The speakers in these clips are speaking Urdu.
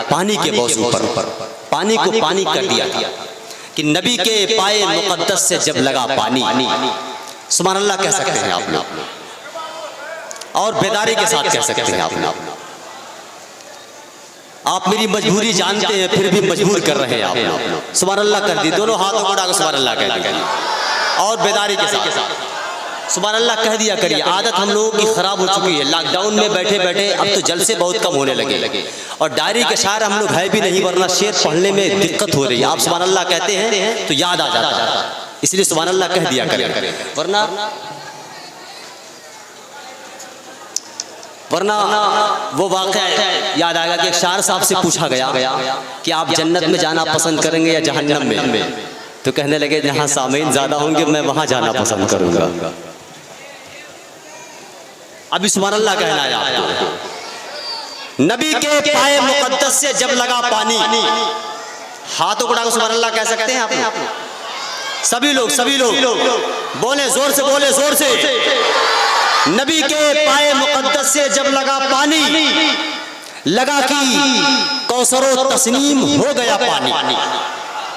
پانی کے موضوع پر پانی کو پانی کر دیا تھا کہ نبی کے پائے مقدس سے جب لگا پانی، سبحان اللہ کہہ سکتے ہیں آپ لوگ، اور بیداری کے ساتھ کہہ سکتے ہیں آپ لوگ۔ آپ میری مجبوری جانتے ہیں پھر بھی مجبور کر رہے ہیں آپ لوگ، سبحان اللہ کر دی، دونوں ہاتھوں کو اٹھا کر سبحان اللہ کہہ دیا، اور بیداری کے ساتھ سبحان اللہ کہہ دیا کریے۔ عادت ہم لوگوں کی خراب ہو چکی ہے، لاک ڈاؤن میں بیٹھے بیٹھے اب تو جلسے بہت کم ہونے لگے، اور ڈائری کے شاعر ہم لوگ ہے بھی نہیں، ورنہ شعر پڑھنے میں دقت ہو رہی ہے۔ آپ سبحان اللہ کہتے ہیں تو یاد آ جاتا ہے، اس لیے سبحان اللہ کہہ دیا کریں، ورنہ وہ واقعہ یاد آئے گا کہ ایک شاعر صاحب سے پوچھا گیا کہ آپ جنت میں جانا پسند کریں گے یا جہنم میں؟ تو کہنے لگے جہاں سامعین زیادہ ہوں گے میں وہاں جانا پسند کروں گا۔ ابھی سبحان اللہ کہنا ہے آپ کو۔ نبی کے پائے مقدس سے جب لگا پانی، ہاتھوں کو اٹھا کر سبحان اللہ کہہ سکتے ہیں آپ؟ سبھی لوگ بولیں، زور سے بولیں، زور سے۔ نبی کے پائے مقدس سے جب لگا پانی، لگا کہ کوثر و تسنیم ہو گیا پانی،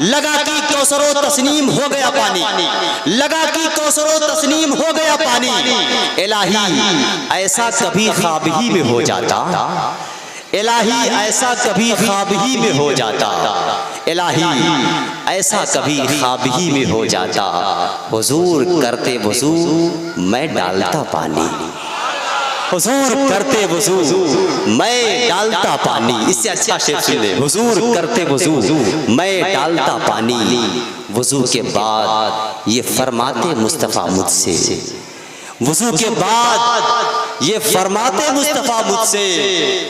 لگا کہ کوثر و تسنیم ہو گیا پانی، لگا کہ کوثر و تسنیم ہو گیا پانی۔ الہی ایسا کبھی خواب ہی میں ہو جاتا، الہی ایسا کبھی خواب ہی میں ہو جاتا، الہی ایسا کبھی خواب ہی میں ہو جاتا، حضور کرتے وضو میں ڈالتا پانی، حضور کرتے وضو میں ڈالتا پانی۔ اس سے اچھا شعر سن لے، حضور کرتے وضو میں ڈالتا پانی، وضو کے بعد یہ فرماتے مصطفیٰ مجھ سے، وضو کے بعد یہ فرماتے مصطفیٰ مجھ سے،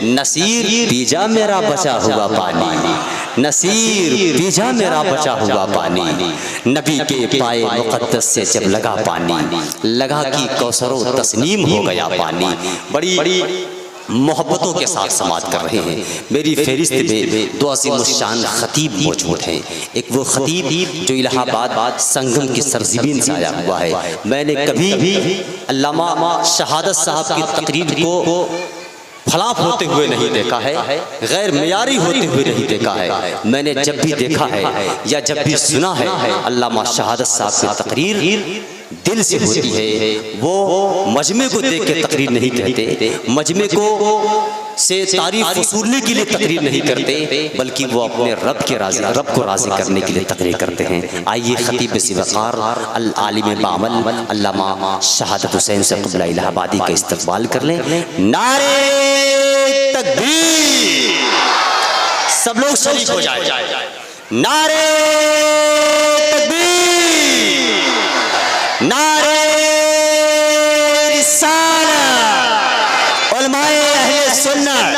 نصیر پی جا میرا بچا ہوا پانی، نصیر پی جا میرا بچا ہوا پانی۔ نبی کے پائے مقدس سے جب لگا پانی، لگا کہ کوثر و تسنیم ہو گیا پانی۔ بڑی محبتوں کے ساتھ سماعت کر رہے ہیں۔ میری فہرست میں دو عظیم الشان خطیب موجود ہیں، ایک وہ خطیب جو الہ آباد سنگم کی سرزمین سے آیا ہوا ہے۔ میں نے کبھی بھی علامہ شہادت صاحب کی تقریر کو فلاپ ہوتے ہوئے نہیں دیکھا ہے، غیر معیاری ہوتے ہوئے نہیں دیکھا ہے۔ میں نے جب بھی دیکھا ہے یا جب بھی سنا ہے، علامہ شہادت صاحب کی تقریر دل سے ہوتی ہے۔ وہ مجمع کو دیکھ کے تقریر نہیں کہتے، مجمع کو سے تعریف وصولنے کے لیے تقریر نہیں کرتے، بلکہ وہ اپنے رب کو راضی کرنے کے لیے تقریر کرتے ہیں۔ آئیے خطیب ذی وقار العالم بعمل علامہ شہادت حسین سے قبلہ الہ آبادی کا استقبال کر لیں۔ نعرہ تکبیر، سب لوگ شریک ہو جائیں، نعرہ تکبیر، نعرہ رسالت، علماء اہل سنت،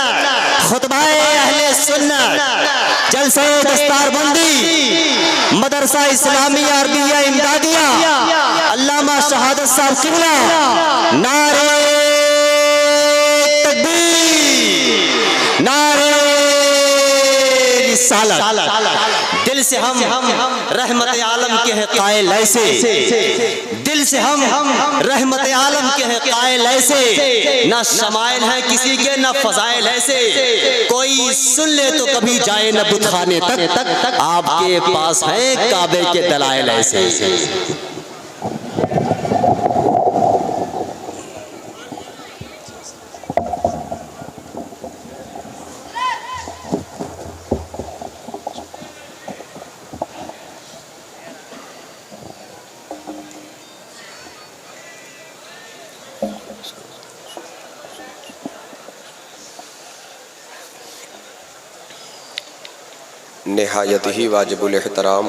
خطبہ اہل سنت، جلسہ دستار بندی، مدرسہ اسلامیہ عربیہ امدادیہ، علامہ شہادت صاحب قبلہ، نعرہ تکبیر، نعرہ رسالت۔ دل سے ہم رحمت عالم کے ہیں قائل ایسے، دل سے ہم رحمت عالم کے ہیں قائل ایسے، نہ شمائل ہیں کسی کے نہ فضائل ایسے، کوئی سن لے تو کبھی جائے نہ بت خانے تک، آپ کے پاس ہیں کعبے کے دلائل ایسے۔ نہایت ہی واجب الاحترام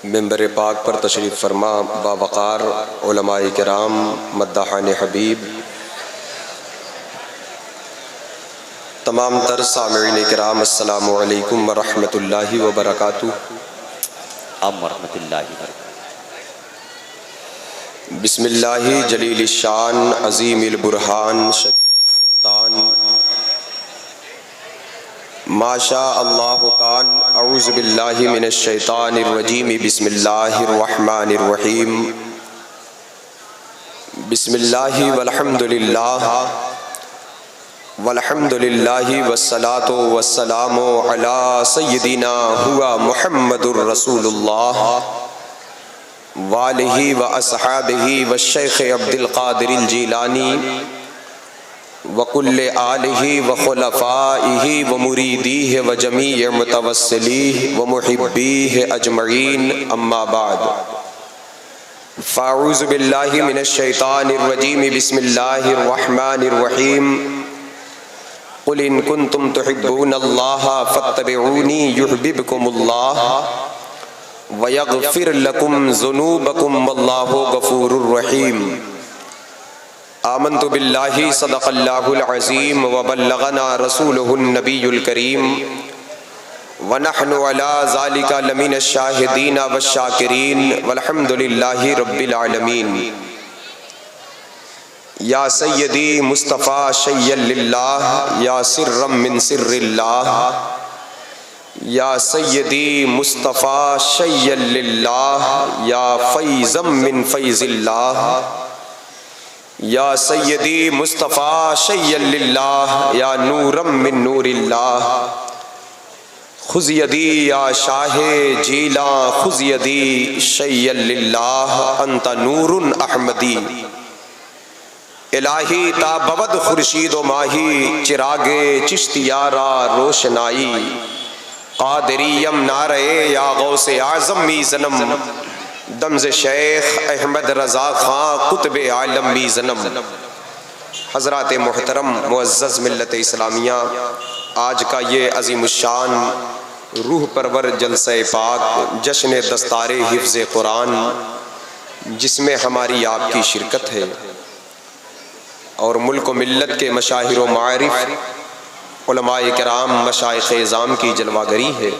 ممبر پاک پر تشریف فرما باوقار علماء کرام، مداحان حبیب، تمام تر سامعین کرام، السلام علیکم ورحمۃ اللہ وبرکاتہ۔ ورحمۃ اللہ وبرکاتہ۔ بسم اللہ جلیل الشان عظیم البرہان شدید السلطان، ما شاء اللہ کان، اعوذ باللہ من الشیطان الرجیم، بسم اللہ الرحمن الرحیم، بسم اللہ والحمد للہ والحمدللہ والصلاۃ والسلام علی سیدنا ہوا محمد الرسول اللہ وآلہ واصحابہ والشیخ عبد القادر الجیلانی وکل آلہ وخلفائہ ومریدیہ وجمیع متوسلیہ ومحبیہ اجمعین، اما بعد فاعوذ باللہ من الشیطان الرجیم، بسم اللہ الرحمن الرحیم، قل ان کنتم تحبون اللہ فاتبعونی یحببکم اللہ ویغفر لکم ذنوبکم واللہ غفور الرحیم۔ آمنت باللہ صدق اللہ العظیم وبلغنا رسولہ النبی الکریم ونحن علی ذالک لمن الشاہدین والشاکرین والحمد للہ رب العالمین۔ یا سیدی مصطفیٰ شیئا للہ یا سرا من سر اللہ، یا سیدی مصطفیٰ شیئا للہ یا فیضا من فیض اللہ، یا سیدی مصطفیٰ شیئا للہ یا نورا من نور اللہ، خذ یدی یا شاہ جیلاں خذ یدی شیئا للہ انت نور احمدی۔ الہی تا بود خورشید و ماہی چراغ چشتیارا روشنائی، قادریم نعرے یا غوث اعظم می زنم، دمز شیخ احمد رضا خان قطب عالم می زنم۔ حضرات محترم معزز ملت اسلامیہ، آج کا یہ عظیم الشان روح پرور جلسہ پاک جشن دستار حفظ قرآن، جس میں ہماری آپ کی شرکت ہے اور ملک و ملت کے مشاہیر و معارف علماء کرام مشائخ اعظام کی جلوہ گری ہے،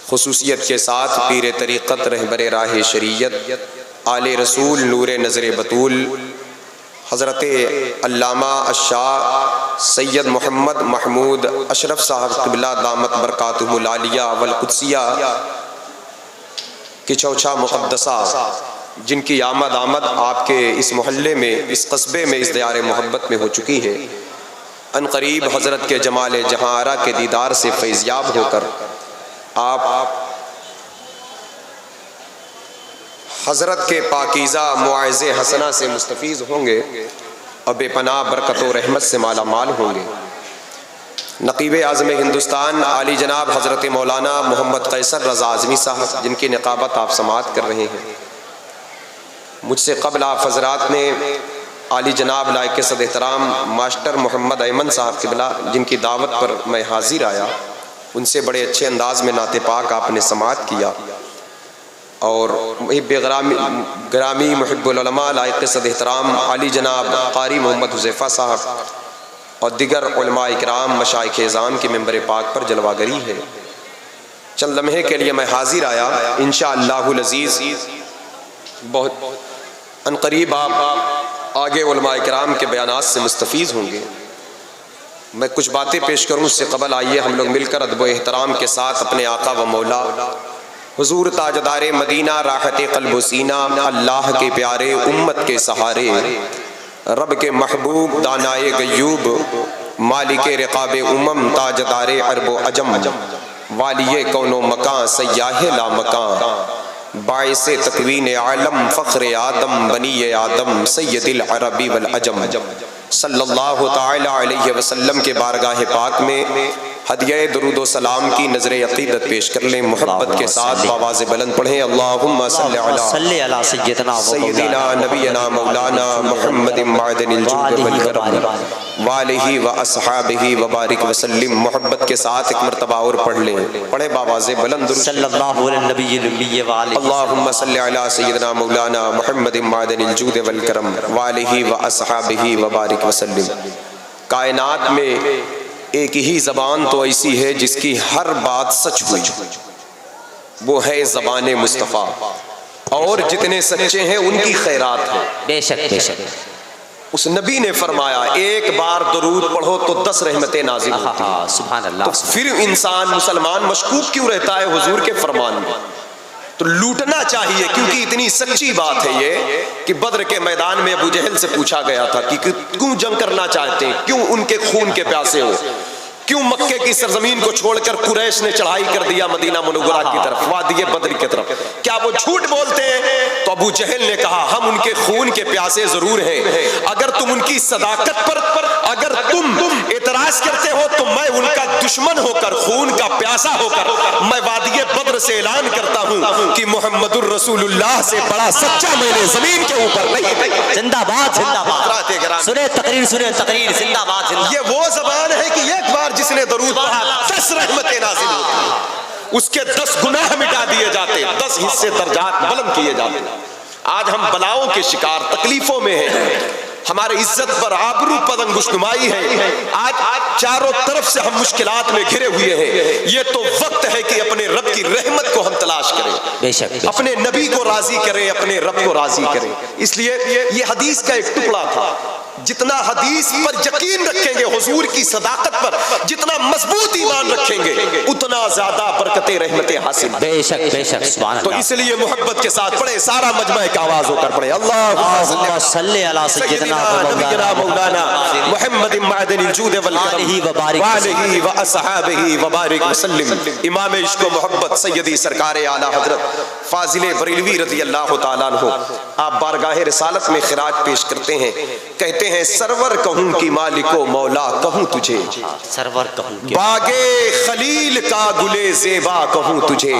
خصوصیت کے ساتھ پیر طریقت رہبر راہ شریعت آل رسول نور نظر بطول حضرت علامہ الشاہ سید محمد محمود اشرف صاحب قبلہ دامت برکاتہ العالیہ والقدسیہ کی چوچھا مقدسہ، جن کی آمد آپ کے اس محلے میں، اس قصبے میں، اس دیار محبت میں ہو چکی ہے، ان قریب حضرت کے جمال جہاں آرا کے دیدار سے فیضیاب ہو کر آپ حضرت کے پاکیزہ مواعظ حسنہ سے مستفیض ہوں گے اور بے پناہ برکت و رحمت سے مالا مال ہوں گے۔ نقیب اعظم ہندوستان عالی جناب حضرت مولانا محمد قیصر رضا اعظمی صاحب، جن کی نقابت آپ سماعت کر رہے ہیں، مجھ سے قبل آپ حضرات نے عالی جناب لائق صد احترام ماسٹر محمد ایمن صاحب قبلہ، جن کی دعوت پر میں حاضر آیا، ان سے بڑے اچھے انداز میں نعت پاک آپ نے سماعت کیا، اور محب گرامی محب العلماء لائق صد احترام عالی جناب قاری محمد حذیفہ صاحب اور دیگر علماء کرام مشائخ اعظام کی ممبر پاک پر جلوہ گری ہے۔ چند لمحے کے لیے میں حاضر آیا، انشاءاللہ العزیز بہت ان قریب آپ آگے علماء کرام کے بیانات سے مستفیض ہوں گے۔ میں کچھ باتیں پیش کروں اس سے قبل آئیے ہم لوگ مل کر ادب و احترام کے ساتھ اپنے آقا و مولا حضور تاجدار مدینہ راحت قلب و سینہ، اللہ کے پیارے امت کے سہارے، رب کے محبوب دانائے غیوب، مالک رقاب تاجدار عرب و عجم، والی کون و مکان، سیاہ لا مکان، باعث تکوین عالم، فخر آدم، بنی آدم، سید العربی والعجم، صلی اللہ تعالی علیہ وسلم کے بارگاہ پاک میں ہدیہ درود و سلام کی نظر عقیدت پیش کر لیں، محبت کے ساتھ آواز بلند پڑھیں، اللہم صلی علی سیدنا نبینا مولانا محمد معدن الجود والکرم وآلہ واصحابہ وبارک وسلم۔ محبت کے ساتھ ایک مرتبہ اور پڑھ لیں، پڑھیں بآواز بلند، صلی اللہ علی النبی الأمی وآلہ اللہم صلی علی سیدنا مولانا محمد معدن الجود والکرم وآلہ واصحابہ وبارک وسلم۔ کائنات میں ایک ہی زبان تو ایسی ہے جس کی ہر بات سچ ہوئی، وہ ہے زبان مصطفیٰ، اور جتنے سچے ہیں ان کی خیرات ہے۔ بے شک بے شک۔ اس نبی نے فرمایا ایک بار درود پڑھو تو 10 رحمتیں نازل ہوتی ہیں۔ سبحان اللہ۔ تو پھر انسان مسلمان مشکوک کیوں رہتا ہے حضور کے فرمان میں؟ تو تو لوٹنا چاہیے، کیونکہ اتنی سچی بات ہے یہ کہ بدر کے میدان میں ابو جہل سے پوچھا گیا تھا کہ کیوں جنگ کرنا چاہتے ہیں، کیوں ان کے خون کے پیاسے ہو، کیوں مکے کی سرزمین کو چھوڑ کر قریش نے چڑھائی کر دیا مدینہ منورہ کی طرف، وادی بدر کی طرف، کیا وہ جھوٹ بولتے ہیں؟ تو ابو جہل نے کہا ہم ان کے خون کے پیاسے ضرور ہیں، اگر تم ان کی صداقت پر اگر تم اعتراض کرتے ہو تو میں ان کا دشمن ہو کر، خون کا پیاسا ہو کر، میں وادی بدر سے اعلان کرتا ہوں کہ محمد الرسول اللہ سے بڑا سچا میں نے زمین کے اوپر نہیں۔ زندہ باد، زندہ باد، سنیں تقریر، سنیں تقریر، زندہ باد، زندہ باد۔ یہ وہ زبان ہے کہ ایک بار جس نے درود پڑھا 10 رحمتیں نازل ہوتی، اس کے 10 گناہ مٹا دیے جاتے، 10 حصے درجات بلند کیے جاتے۔ آج ہم بلاؤں کے شکار، تکلیفوں میں ہیں، ہمارے عزت پر آبرو پدنگ گشتمائی ہے، آج چاروں طرف سے ہم مشکلات میں گھرے ہوئے ہیں۔ یہ تو وقت ہے کہ اپنے رب کی رحمت کو ہم تلاش کریں، بے شک، اپنے نبی کو راضی کریں، اپنے رب کو راضی کریں۔ اس لیے یہ حدیث کا ایک ٹکڑا تھا، جتنا حدیث پر یقین رکھیں گے، حضور کی صداقت پر جتنا مضبوط ایمان رکھیں گے، اتنا زیادہ برکتیں رحمتیں حاصل۔ بے شک، بے شک، سبحان اللہ۔ تو اس لیے محبت کے ساتھ پڑھے، سارا مجمع ایک آواز ہو کر پڑھے، اللہم صلی علی سیدنا مولانا محمد معدن الجود والکرم وآلہ وأصحابہ وبارک وسلم۔ امام عشق و محبت سیدی سرکار اعلیٰ حضرت فاضل بریلوی رضی اللہ تعالیٰ عنہ آپ بارگاہ رسالت میں خراج پیش کرتے ہیں، کہتے ہیں سرور کہوں کی مالک و مولا کہوں تجھے، سرور کہوں کہ باغے خلیل کا گلے زیبا کہوں تجھے،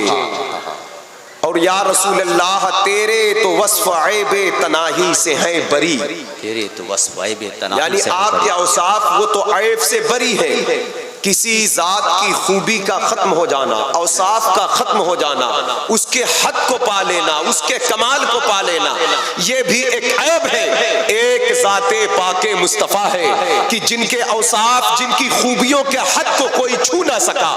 اور یا رسول اللہ تیرے تو وصف عیب تناہی سے ہیں بری، تیرے تو وصف عیب تناہی یعنی سے آپ کے اوصاف وہ تو عیب سے بری ہے، کسی ذات کی خوبی کا ختم ہو جانا، اوصاف کا ختم ہو جانا، اس کے حد کو پا لینا، اس کے کمال کو پا لینا، یہ بھی ایک عیب ہے۔ ایک ذات پاک مصطفیٰ ہے کہ جن کے اوصاف، جن کی خوبیوں کے حد کو کوئی چھو نہ سکا،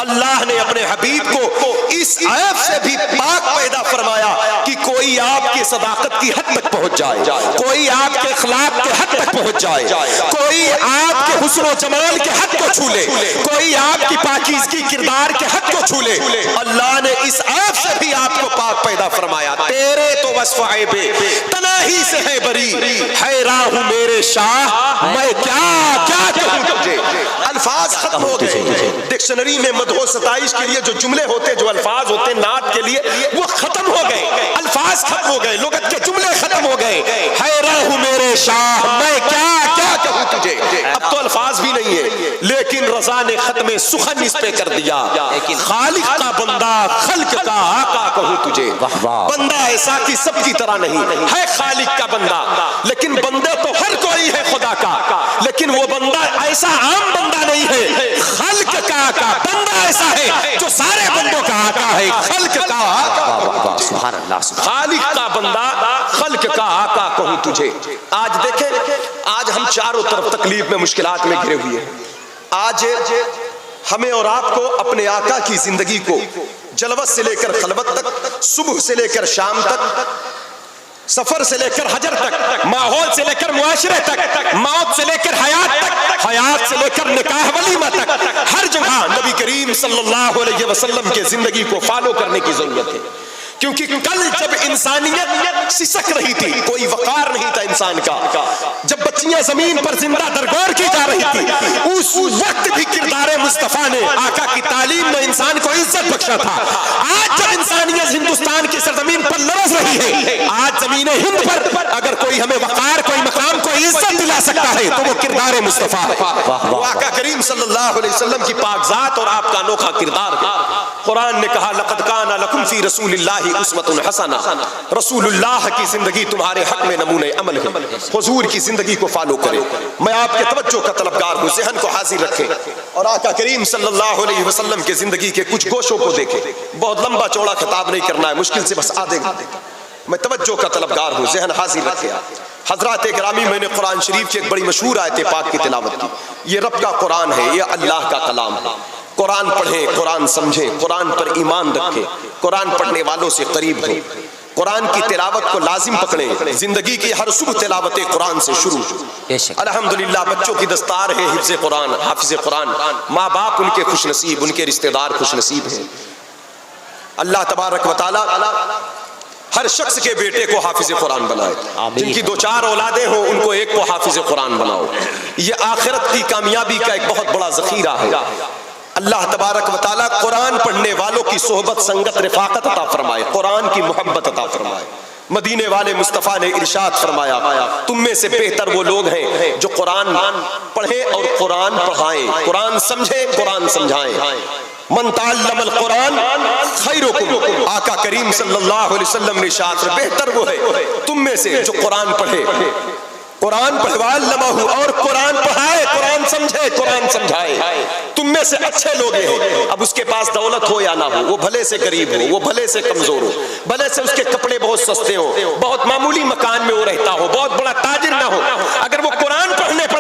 اللہ نے اپنے حبیب کو اس عیب سے بھی پاک پیدا فرمایا کہ کوئی آپ کی صداقت کی حد تک پہنچ جائے، کوئی آپ کے اخلاق کے حد تک پہنچ جائے، کوئی آپ کے حسن و جمال کے حد کو چھو لے، کوئی آپ کی پاکیزگی کردار کے حد کو چھو لے، اللہ نے اس عیب سے بھی آپ کو پاک پیدا فرمایا۔ تیرے تو وصف عیب تناہی سے ہے بری، حیران ہوں میرے شاہ میں کیا کہوں تجھے۔ الفاظ ختم ہو گئے، ڈکشنری میں مدح و ستائش کے لیے جو جملے ہوتے، جو الفاظ ہوتے نعت کے لیے، وہ ختم ہو گئے، الفاظ ختم ہو گئے، لغت کے جملے ختم ہو گئے۔ حیران ہوں میرے شاہ میں کیا کہوں تجھے، اب تو الفاظ بھی نہیں ہے، لیکن رضا نے ختم سخن اس پہ کر دیا، خالق کا بندہ خلق کا آقا کہوں تجھے۔ بندہ ایسا کہ سب کی طرح نہیں ہے، خالق کا بندہ، لیکن بندہ تو ہر کوئی ہے خدا کا، لیکن وہ بندہ ایسا عام بندہ نہیں ہے، خلق کا آقا، بندہ ایسا ہے جو سارے بندوں کا آقا ہے، خلق کا آقا، سبحان اللہ، خالق کا بندہ خلق کا آقا کہوں تجھے۔ آج دیکھیں، آج ہم چاروں طرف تکلیف میں، مشکلات میں گھرے ہوئے ہیں۔ آج ہمیں اور آپ کو اپنے آقا کی زندگی کو جلوت سے لے کر خلوت تک، صبح سے لے کر شام تک، سفر سے لے کر حجر تک، ماحول سے لے کر معاشرے تک، موت سے لے کر حیات تک، حیات سے لے کر نکاح ولیمہ تک، ہر جگہ نبی کریم صلی اللہ علیہ وسلم کے زندگی کو فالو کرنے کی ضرورت ہے، کیونکہ کل جب انسانیت سسک رہی تھی، کوئی وقار نہیں تھا انسان کا، جب بچیاں زمین پر زندہ درگور کی جا رہی تھی، اس وقت بھی کردار مصطفیٰ نے، آقا کی تعلیم نے انسان کو عزت بخشا تھا۔ آج جب انسانیت ہندوستان کی سرزمین پر لرز رہی ہے، آج زمین ہند پر اگر کوئی ہمیں وقار، کوئی مقام، کوئی عزت دلا سکتا ہے تو وہ کردار مصطفیٰ ہے، وہ آقا کریم صلی اللہ علیہ وسلم کی پاک ذات اور آپ کا انوکھا کردار ہے۔ قرآن نے کہا لقد کان لکم فی رسول اللہ اسوۃ حسنہ، رسول اللہ کی زندگی تمہارے حق میں نمونہ عمل ہے، حضور کی زندگی کو فالو کریں۔ میں آپ کے توجہ کا طلبگار ہوں، ذہن کو حاضر رکھیں اور آقا کریم صلی اللہ علیہ وسلم کے زندگی کے کچھ گوشوں کو دیکھیں۔ بہت لمبا چوڑا خطاب نہیں کرنا ہے، مشکل سے بس آدھے گھنٹے کا، میں توجہ کا طلبگار ہوں، ذہن حاضر رکھیں۔ حضرات گرامی، میں نے قرآن شریف کی ایک بڑی مشہور آیت پاک کی تلاوت کی۔ یہ رب کا قرآن ہے، یہ اللہ کا کلام ہے۔ قرآن پڑھیں، قرآن سمجھیں، قرآن پر ایمان رکھیں، قرآن پڑھنے والوں سے قریب ہوں، قرآن کی تلاوت کو لازم پکڑیں، زندگی کی ہر صبح تلاوت قرآن سے شروع ہو۔ الحمدللہ بچوں کی دستار ہے حفظ قرآن، حافظ قرآن، ماں باپ ان کے خوش نصیب، ان کے رشتہ دار خوش نصیب ہیں۔ اللہ تبارک و تعالی ہر شخص کے بیٹے کو حافظ قرآن بنائے، جن کی 2-4 اولادیں ہوں ان کو ایک کو حافظ قرآن بناؤ. یہ آخرت کی کامیابی کا ایک بہت بڑا ذخیرہ ہے. اللہ تبارک و تعالی قرآن پڑھنے والوں کی صحبت، سنگت، رفاقت عطا فرمائے، قرآن کی محبت عطا فرمائے. مدینے والے مصطفیٰ نے ارشاد فرمایا تم میں سے بہتر وہ لوگ ہیں جو قرآن پڑھیں اور قرآن پڑھائیں، قرآن سمجھیں، قرآن سمجھائیں. من تعلم القرآن خیرکم، آقا کریم صلی اللہ علیہ وسلم نے ارشاد فرمایا بہتر وہ ہے تم میں سے جو قرآن پڑھے، قرآن پڑھوال لمحو، اور قرآن پڑھائے، قرآن سمجھے، قرآن سمجھائے. تم میں سے اچھے لوگ ہیں. اب اس کے پاس دولت ہو یا نہ ہو، وہ بھلے سے غریب ہو، وہ بھلے سے کمزور ہو، بھلے سے اس کے کپڑے بہت سستے ہوں، بہت معمولی مکان میں وہ رہتا ہو، بہت بڑا تاجر نہ ہو، اگر وہ قرآن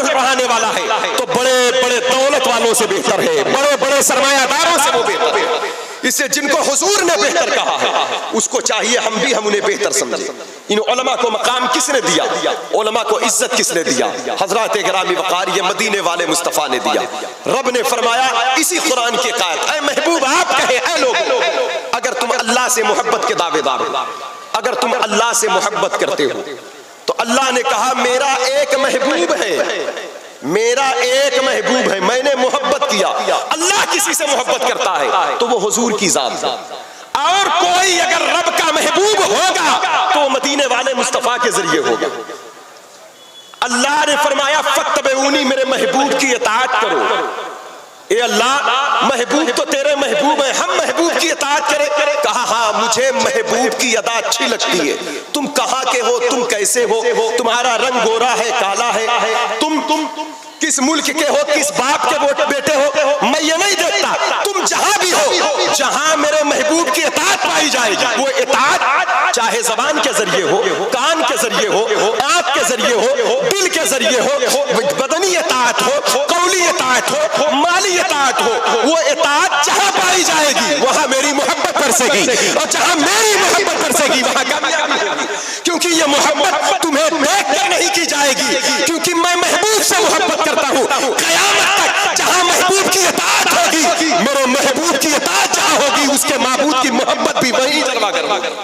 پڑھانے والا ہے تو بڑے بڑے دولت والوں سے بہتر ہے، بڑے بڑے سرمایہ داروں سے وہ بہتر ہے. اس سے جن کو حضور نے بہتر کہا ہے اس کو چاہیے ہم انہیں بہتر سمجھیں. ان علماء کو مقام کس نے دیا؟ علماء کو عزت کس نے دیا؟ حضرات گرامی وقار یہ مدینے والے مصطفیٰ نے دیا. رب نے فرمایا اسی قرآن کی قائد، اے محبوب آپ کہے اے لوگ اگر تم اللہ سے محبت کے دعوے دار ہو، اگر تم اللہ سے محبت کرتے ہو تو اللہ نے کہا میرا ایک محبوب ہے، میرا ایک محبوب ہے، میں نے محبت کیا. اللہ کسی سے محبت کرتا ہے تو وہ حضور کی ذات ہے، اور کوئی اگر رب کا محبوب ہوگا تو وہ مدینے والے مصطفیٰ کے ذریعے ہوگا. اللہ نے فرمایا فاتبعونی، میرے محبوب کی اطاعت کرو. اے اللہ محبوب تو تیرے محبوب ہیں، ہم محبوب کی اطاعت کریں؟ کہا ہاں مجھے محبوب کی ادا اچھی لگتی ہے. تم کہاں کے ہو، تم کیسے ہو، تمہارا رنگ گورا ہے کالا ہے، تم کس ملک کے ہو، کس باپ کے بیٹے ہو، میں یہ نہیں دیکھتا. تم جہاں بھی ہو، جہاں میرے محبوب کی اطاعت پائی جائے گی، وہ اطاعت چاہے زبان کے ذریعے ہو، کان کے ذریعے ہو، آنکھ کے ذریعے ہو، دل کے ذریعے ہو، بدنی اطاعت ہو، قولی اطاعت ہو، مالی اطاعت ہو، وہ اطاعت جہاں پائی جائے گی وہاں میری محبت برسے گی، اور جہاں میری محبت برسے گی وہاں کامیابی ہوگی. کیونکہ یہ محبت تمہیں دیکھ کر نہیں کی جائے گی، کیونکہ میں محبوب سے محبت کرتا ہوں. قیامت تک جہاں محبوب کی اطاعت ہوگی، میرے محبوب کی اطاعت جہاں ہوگی اس کے معبود کی محبت بھی وہی جلوہ گر ہوگی،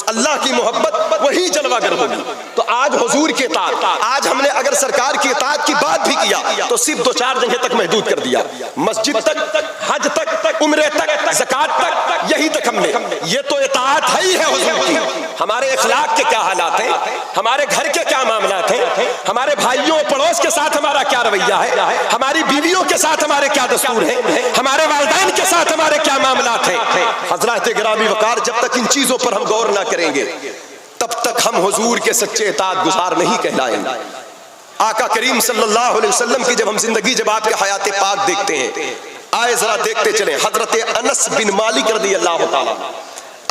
اللہ کی محبت وہی جلوہ گر ہوگی. تو آج حضور کی اطاعت، آج ہم نے اگر سرکار کی اطاعت کی بات بھی کیا تو صرف 2-4 جگہ تک محدود کر دیا، مسجد تک، حج تک، عمرے تک، زکات تک، یہی تک ہم نے. یہ تو اطاعت ہے ہی ہے حضور کی. ہمارے اخلاق کے کیا حالات ہیں، ہمارے گھر کے کیا معاملات ہیں، ہمارے بھائیوں پڑوس کے ساتھ ہمارا کیا رویہ ہے، ہماری بیویوں کے ساتھ ہمارے کیا دستور ہیں، ہمارے والدین کے ساتھ ہمارے کیا معاملات ہیں. حضرات گرامی وقار جب تک ان چیزوں پر ہم غور نہ کریں گے تب تک ہم حضور کے سچے اطاعت گزار نہیں کہلائیں گے. آقا کریم صلی اللہ علیہ وسلم کی جب ہم زندگی، جب آپ کے حیات پاک دیکھتے ہیں، آئے ذرا دیکھتے چلیں. حضرت انس بن مالک رضی اللہ تعالیٰ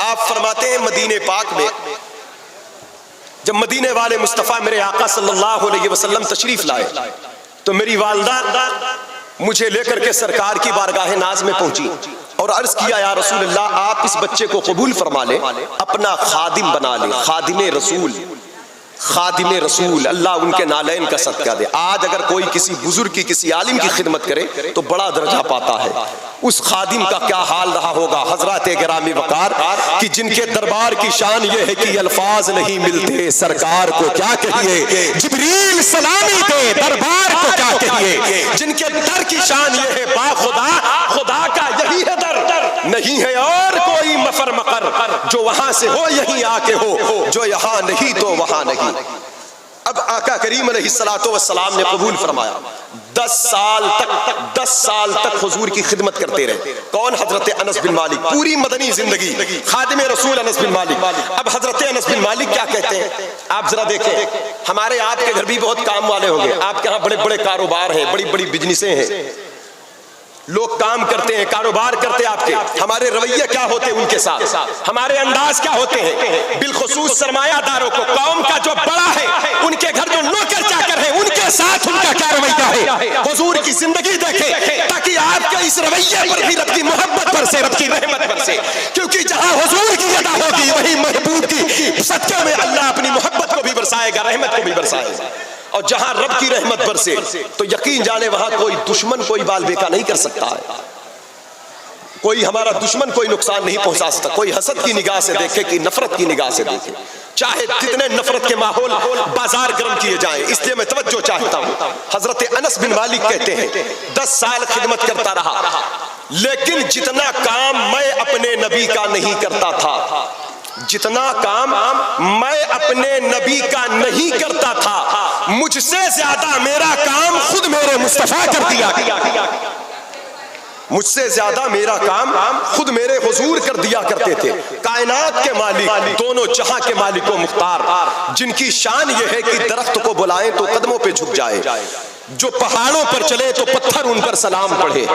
آپ فرماتے ہیں مدینے پاک میں جب مدینے والے مصطفیٰ میرے آقا صلی اللہ علیہ وسلم تشریف لائے تو میری والدہ مجھے لے کر کے سرکار کی بارگاہ ناز میں پہنچی اور عرض کیا یا رسول اللہ آپ اس بچے کو قبول فرما لیں، اپنا خادم بنا لیں. خادم رسول، خادم رسول، اللہ ان کے نالین کا صدقہ دے. آج اگر کوئی کسی بزرگ کی، کسی عالم کی خدمت کرے تو بڑا درجہ پاتا ہے. اس خادم کا کیا حال رہا ہوگا حضرات گرامی وقار کہ جن کے دربار کی شان یہ ہے کہ الفاظ نہیں ملتے، سرکار کو کیا کہیے، جبریل سلامی دے دربار کو کیا کہیے. جن کے در کی شان یہ ہے با خدا، خدا کا یہی ہے در، نہیں ہے اور کوئی مفر مقر. جو وہاں سے ہو یہیں آ کے ہو، جو یہاں نہیں تو وہاں نہیں. اب آقا کریم علیہ السلام نے قبول فرمایا. 10 سال تک حضور کی خدمت کرتے رہے. کون؟ حضرت انس بن مالک. پوری مدنی زندگی خادم رسول انس بن مالک. اب حضرت انس بن مالک کیا کہتے ہیں آپ ذرا دیکھیں. ہمارے آپ کے گھر بھی بہت کام والے ہوں گے، آپ کے ہاں بڑے بڑے کاروبار ہیں، بڑی بڑی بزنسیں ہیں، لوگ کام کرتے ہیں، کاروبار کرتے ہیں. آپ کے ہمارے رویے کیا ہوتے ہیں ان کے ساتھ، ہمارے انداز کیا ہوتے ہیں. بالخصوص سرمایہ داروں کو، قوم کا جو بڑا ہے ان کے گھر جو نوکر چاکر ہیں ان کے ساتھ ان کا کیا رویہ ہے. حضور کی زندگی دیکھیں تاکہ آپ کے اس رویے پر بھی رب کی محبت برسے، رب کی رحمت برسے. کیونکہ جہاں حضور کی ادا ہوگی وہی محبوب کی صدقے میں اللہ اپنی محبت کو بھی برسائے گا، رحمت کو بھی برسائے گا. اور جہاں رب کی رحمت برسے تو یقین جانے وہاں کوئی دشمن کوئی بال بیکا نہیں کر سکتا ہے. کوئی ہمارا دشمن کوئی نقصان نہیں پہنچا سکتا. کوئی حسد کی نگاہ سے دیکھے کہ نفرت کی نگاہ سے دیکھے, چاہے جتنے نفرت کے ماحول بازار گرم کیے جائیں. اس لیے میں توجہ چاہتا ہوں. حضرت انس بن مالک کہتے ہیں 10 سال خدمت کرتا رہا, لیکن جتنا کام میں اپنے نبی کا نہیں کرتا تھا, جتنا کام میں اپنے نبی کا نہیں کرتا تھا, مجھ سے زیادہ میرا کام خود میرے مصطفیٰ کر دیا. مجھ سے زیادہ میرا کام خود میرے حضور کر دیا کرتے تھے. کائنات کے مالک, دونوں جہاں کے مالک و مختار, جن کی شان یہ ہے کہ درخت کو بلائیں تو قدموں پہ جھک جائے, جو پہاڑوں پر چلے تو پتھر ان پر سلام پڑھے,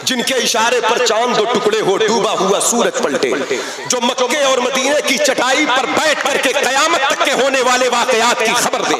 جن کے اشارے پر چاند دو ٹکڑے ہو ڈوبا ہوا سورج پلٹے, جو مکے اور مدینے کی چٹائی پر بیٹھ کر کے قیامت تک کے ہونے والے واقعات کی خبر دے,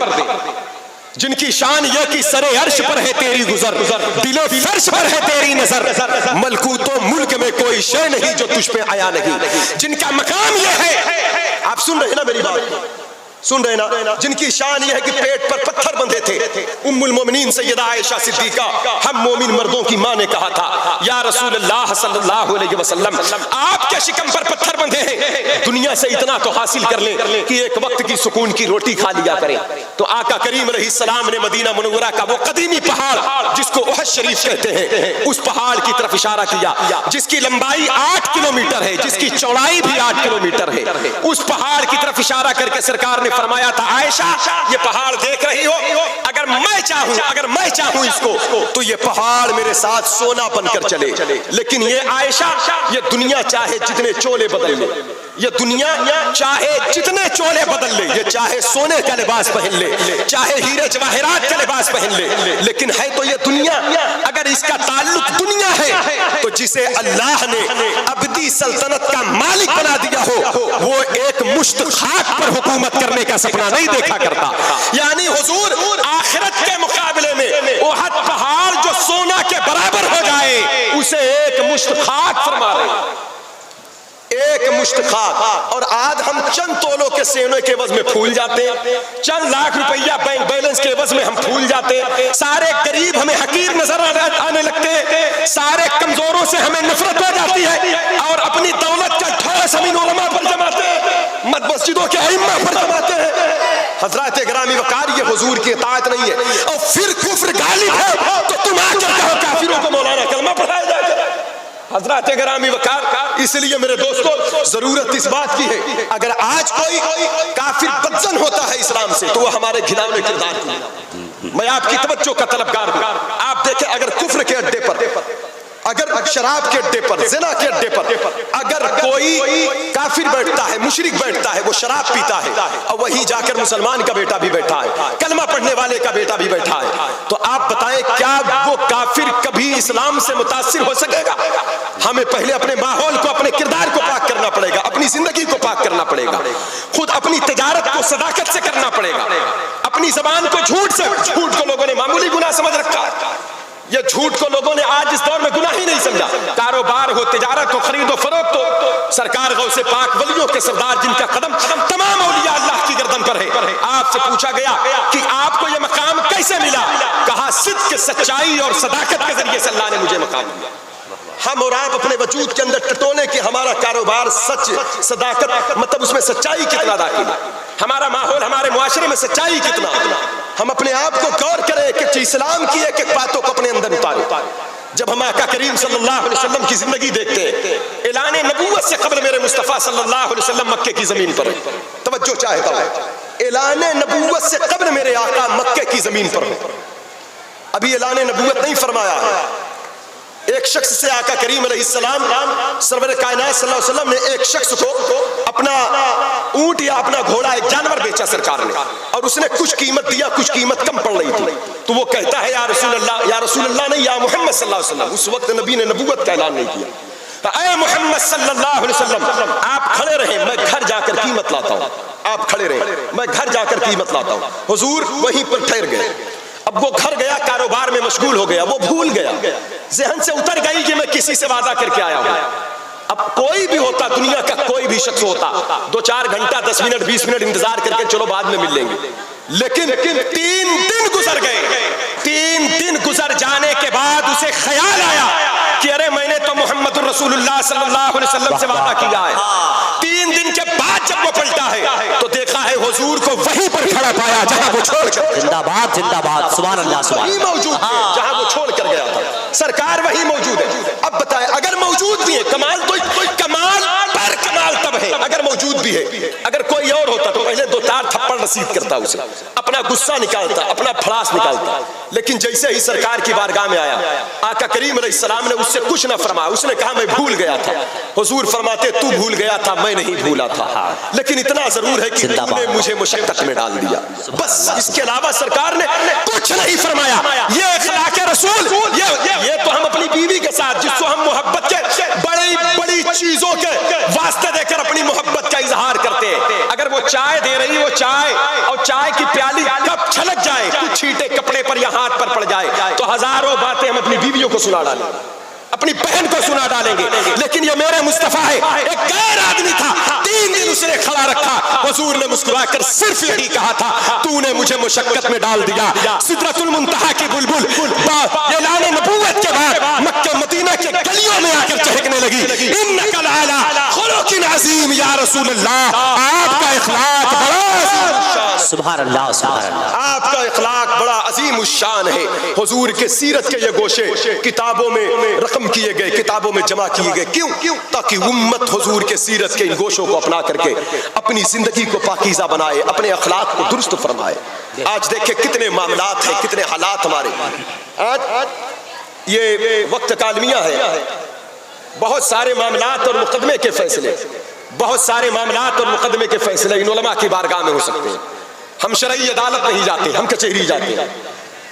جن کی شان یہ کہ سر عرش پر ہے تیری گزر, دل فرش پر ہے تیری نظر, ملکوت و ملک میں کوئی شے نہیں جو تجھ پہ آیا نہیں, جن کا مقام یہ ہے. آپ سن رہے ہیں نا میری بات, سن رہے نا, جن کی شان یہ ہے کہ پیٹ پر پتھر بندھے تھے. ام المومنین سیدہ عائشہ صدیقہ, ہم مومن مردوں کی ماں نے کہا تھا یا رسول اللہ صلی اللہ علیہ وسلم, آپ کے شکم پر پتھر بندھے ہیں, دنیا سے اتنا تو حاصل کر لیں کہ ایک وقت کی سکون کی روٹی کھا لیا کریں. تو آقا کریم علیہ السلام نے مدینہ منورہ کا وہ قدیمی پہاڑ جس کو احد شریف کہتے ہیں, اس پہاڑ کی طرف اشارہ کیا, جس کی لمبائی 8 کلومیٹر ہے, جس کی چوڑائی بھی 8 کلومیٹر ہے. اس پہاڑ کی طرف اشارہ کر کے سرکار نے فرمایا تھا عائشہ یہ پہاڑ دیکھ رہی ہو, اگر میں چاہوں اس کو تو یہ پہاڑ میرے ساتھ سونا بن کر چلے, لیکن یہ عائشہ یہ دنیا چاہے جتنے چولے بدل لے, یہ دنیا چاہے جتنے چولے بدل لے, یہ چاہے سونے کا لباس پہن لے, چاہے ہیرے جواہرات کا لباس پہن لے, لیکن ہے تو یہ دنیا. اگر اس کا تعلق دنیا ہے تو جسے اللہ نے ابدی سلطنت کا مالک بنا دیا ہو, وہ ایک مشت خاک پر حکومت کرنے کا سپنا نہیں دیکھا کرتا. یعنی حضور آخرت کے مقابلے میں احد پہاڑ جو سونا کے برابر ہو جائے اسے ایک مشت خاک فرما رہے ہیں, ایک مشت خاک. اور آج ہم چند تولوں کے سینے کے عوض میں پھول جاتے ہیں, چند لاکھ روپیہ بینک بیلنس کے عوض میں ہم پھول جاتے ہیں, سارے غریب ہمیں حقیر نظر آنے لگتے ہیں, سارے کمزوروں سے ہمیں نفرت ہو جاتی ہے, اور اپنی دولت کا ٹھوس امین علماء پر جماتے ہیں, مسجدوں کے ائمہ پر جماتے ہیں. حضرات گرامی وقار یہ حضور کی اطاعت نہیں ہے. اور پھر کفر غالب ہے تو تم آ کر کہو کافروں کو مولانا کلمہ پڑھایا جائے. حضرات گرامی وقار, اس لیے میرے دوستو ضرورت اس بات کی ہے, اگر آج کوئی کافر بدزن ہوتا ہے اسلام سے تو وہ ہمارے گھناونے کردار کی. میں آپ کی توجہ کا طلبگار ہوں. آپ دیکھیں اگر کفر کے اڈے پر, اگر شراب کے اڈے پر, زنا کے اڈے پر اگر کوئی کافر بیٹھتا ہے, مشرک بیٹھتا ہے, وہ شراب پیتا ہے, اور وہیں جا کر مسلمان کا بیٹا بھی بیٹھا ہے, کلمہ پڑھنے والے کا بیٹا بھی بیٹھا ہے, تو آپ بتائیں کیا وہ کافر کبھی اسلام سے متاثر ہو سکے گا؟ ہمیں پہلے اپنے ماحول کو, اپنے کردار کو پاک کرنا پڑے گا, اپنی زندگی کو پاک کرنا پڑے گا, خود اپنی تجارت کو صداقت سے کرنا پڑے گا, اپنی زبان کو جھوٹ کو لوگوں نے معمولی گناہ سمجھ رکھا ہے. یہ جھوٹ کو لوگوں نے آج اس دور میں گناہ ہی نہیں سمجھا. کاروبار ہو, تجارت ہو, خرید و فروخت ہو, سرکار غوث پاک ولیوں کے سردار جن کا قدم تمام اولیاء اللہ کی گردن پر ہے. آپ سے پوچھا گیا کہ آپ کو یہ مقام کیسے ملا؟ کہا صدق, سچائی اور صداقت کے ذریعے سے اللہ نے مجھے مقام دیا. ہم اور آپ اپنے وجود کے اندر ٹٹولے کہ ہمارا کاروبار سچ, صداقت, مطلب اس میں سچائی کتنا داخل ہے, ہمارا ماحول, ہمارے معاشرے میں سچائی کتنا. ہم اپنے آپ کو غور کریں کہ اسلام کی ایک ایک باتوں کو اپنے اندر اتاریں. جب ہم آقا کریم صلی اللہ علیہ وسلم کی زندگی دیکھتے ہیں, اعلان نبوت سے قبل میرے مصطفیٰ صلی اللہ علیہ وسلم مکے کی زمین پر, توجہ چاہتا ہوں, اعلان نبوت سے قبل میرے آقا مکے کی زمین پر, ابھی اعلان نبوت نہیں فرمایا ہے. ایک شخص سے آقا کریم علیہ السلام سرور کائنات صلی اللہ علیہ وسلم نے ایک شخص کو اپنا اونٹ یا اپنا گھوڑا, ایک جانور بیچا سرکار نے, اور اس نے کچھ قیمت دیا, کچھ قیمت کم پڑ رہی تھی. تو وہ کہتا ہے یا رسول اللہ نہیں, یا محمد صلی اللہ علیہ وسلم. اس وقت نبی نے نبوت کا اعلان نہیں کیا. اے محمد صلی اللہ علیہ وسلم آپ کھڑے رہیں, میں گھر جا کر قیمت لاتا ہوں. آپ کھڑے رہیں, میں گھر جا کر قیمت لاتا ہوں. حضور وہیں پر ٹھہر گئے. اب وہ گھر گیا, کاروبار میں مشغول ہو گیا, وہ بھول گیا, ذہن سے اتر گئی کہ میں کسی سے وعدہ کر کے آیا ہوں. اب کوئی بھی ہوتا, دنیا کا کوئی بھی شخص ہوتا, 2-4 گھنٹہ 10 منٹ 20 منٹ انتظار کر کے چلو بعد میں مل لیں گے. لیکن 3 دن گزر گئے. 3 دن گزر جانے کے بعد اسے خیال آیا کہ کہ ارے میں نے تو محمد رسول اللہ صلی اللہ علیہ وسلم سے وعدہ کیا ہے. 3 دن کے بعد جب وہ پلٹا ہے تو دیکھا ہے حضور کو وہیں پر کھڑا پایا جہاں وہ چھوڑ کر. زندہ باد زندہ باد سبحان اللہ سبحان وہی اللہ. موجود ہے جہاں وہ چھوڑ کر گیا تھا. سرکار وہی موجود ہے. اب بتائیں اگر موجود بھی ہے کمال تو کمال پر کمال تب ہے اگر موجود بھی ہے. اگر کوئی اور ہوتا تو پہلے 2-4 تھپڑ رسید کرتا اسے, اپنا غصہ نکالتا, اپنا پھڑاس نکالتا. لیکن جیسے ہی سرکار کی بارگاہ میں آیا آقا کریم علیہ السلام نے اس سے کچھ نہ فرمایا. اس نے کہا میں بھول گیا تھا. حضور فرماتے تو بھول گیا تھا میں نہیں بھولا تھا, لیکن اتنا ضرور ہے کہ تم نے مجھے مشقت میں ڈال دیا. بس اس کے علاوہ سرکار نے کچھ نہیں فرمایا. یہ اخلاق رسول, یہ تو ہم اپنی بیوی کے ساتھ جس کو ہم محبت کے بڑی بڑی چیزوں کے واسطے دے کر اپنی محبت کا اظہار کرتے ہیں. اگر وہ چائے دے رہی, وہ چائے اور چائے کی پیالی کب چھلک جائے, کچھ چھینٹے کپڑے پر یا ہاتھ پر پڑ جائے تو ہزاروں باتیں ہم اپنی بیویوں کو سنا ڈالیں, اپنی بہن کو سنا ڈالیں گے. لیکن یہ میرے مصطفیٰ ہے. ایک غیر آدمی تھا, 3 دن اس نے کھڑا رکھا. حضور نے مسکرا کر صرف یہی کہا تھا تو نے مجھے مشقت میں ڈال دیا. سدرۃ المنتہا کی بلبل اعلان نبوت کے بعد مکہ مدینہ کے گلیوں میں آ کر چہکنے لگی. انک لعلی خلق عظیم یا رسول اللہ, آپ کا اخلاق بڑا سبحان اللہ سبحان اللہ. آپ کا اخلاق بڑا عظیم الشان ہے. حضور کے سیرت کے یہ گوشے کتابوں میں رقم کیے گئے, کتابوں میں جمع کیے گئے. کیوں؟ تاکہ امت حضور کے سیرت کے ان گوشوں کو اپنا کر کے اپنی زندگی کو پاکیزہ بنائے, اپنے اخلاق کو درست فرمائے. آج دیکھیں کتنے معاملات ہیں, کتنے حالات ہمارے. آج یہ وقت کالمیہ ہے. بہت سارے معاملات اور مقدمے کے فیصلے, بہت سارے معاملات اور مقدمے کے فیصلے ان علماء کی بارگاہ میں ہو سکتے ہیں. ہم شرعی عدالت نہیں جاتے, ہم کچہری جاتے ہیں.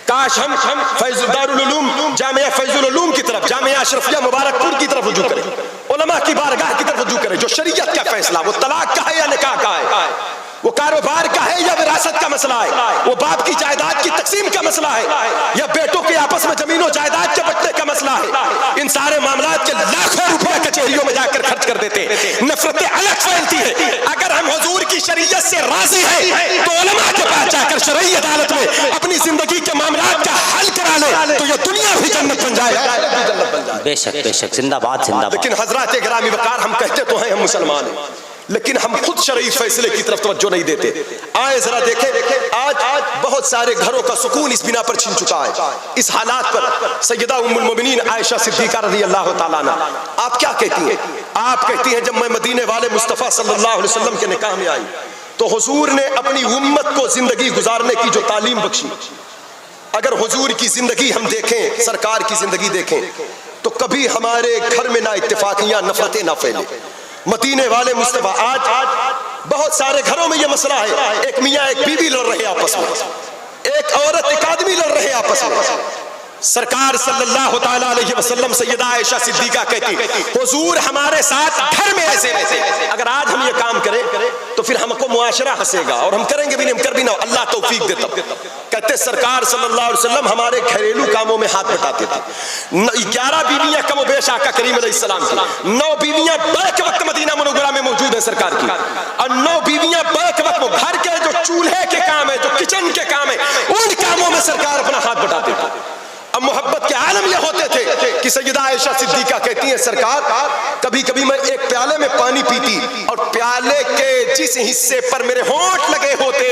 کاش ہم فیض دارالعلوم جامعہ فیض العلوم کی طرف, جامعہ اشرفیہ مبارک پور کی طرف رجوع کریں, علماء کی بارگاہ کی طرف رجوع کریں. جو شریعت کا فیصلہ, وہ طلاق کا ہے یا نکاح کا ہے, وہ کاروبار کا ہے یا وراثت کا مسئلہ ہے, وہ باپ کی جائیداد کی تقسیم کا مسئلہ ہے یا بیٹوں کے آپس میں زمین و جائیداد کے بٹنے کا مسئلہ ہے, ان سارے معاملات کے لاکھوں روپے کچہریوں میں جا کر خرچ کر دیتے ہیں. نفرتیں الگ پھیلتی ہیں. اگر ہم حضور کی شریعت سے راضی ہیں تو علماء کے پاس جا کر شرعی عدالت میں اپنی زندگی کے معاملات کا حل کرا لیں تو یہ دنیا بھی جنت بن جائے. بے شک بے شک زندہ باد زندہ باد. لیکن حضرات گرامی وقار, ہم کہتے تو ہیں ہم مسلمان ہیں, لیکن ہم خود شرعی فیصلے کی طرف توجہ نہیں دیتے. آئے ذرا دیکھیں آج بہت سارے گھروں کا سکون اس بنا پر چھن چکا ہے. اس حالات پر سیدہ ام المؤمنین عائشہ صدیقہ رضی اللہ تعالیٰ عنہ آپ کیا کہتی ہیں؟ آپ کہتی ہیں جب میں مدینے والے مصطفیٰ صلی اللہ علیہ وسلم کے نکاح میں آئی تو حضور نے اپنی امت کو زندگی گزارنے کی جو تعلیم بخشی, اگر حضور کی زندگی ہم دیکھیں, سرکار کی زندگی دیکھیں تو کبھی ہمارے گھر میں نہ اتفاقیاں, نفرتیں نہ پھیلیں. مدینے والے مصطفیٰ, آج بہت سارے گھروں میں یہ مسئلہ ہے, ایک میاں ایک بیوی لڑ رہے آپس میں, ایک عورت ایک آدمی لڑ رہے آپس میں. سرکار صلی اللہ تعالیٰ علیہ وسلم سیدہ عائشہ صدیقہ کہتی حضور ہمارے ساتھ گھر میں ایسے ویسے, اگر آج ہم یہ کام کریں تو پھر ہم کو معاشرہ ہنسے گا اور ہم کریں گے بھی نہیں, ہم کر بھی نہ, اللہ توفیق دیتا. کہتے سرکار صلی اللہ علیہ وسلم ہمارے گھریلو کاموں میں ہاتھ بٹاتے تھے. 11 بیویاں کم و بیش آقا کریم علیہ السلام کی, 9 بیویاں بیک وقت مدینہ منورہ میں موجود ہیں سرکار کی, اور 9 بیویاں بیک وقت گھر کے جو چولہے کے کام ہے, جو کچن کے کام ہے, ان کاموں میں سرکار اپنا ہاتھ بٹاتے تھے. اب محبت کے عالم یہ ہوتے تھے کہ سیدہ عائشہ صدیقہ کہتی ہیں سرکار کبھی کبھی میں ایک پیالے میں پانی پیتی اور پیالے کے جس حصے پر میرے ہونٹ لگے ہوتے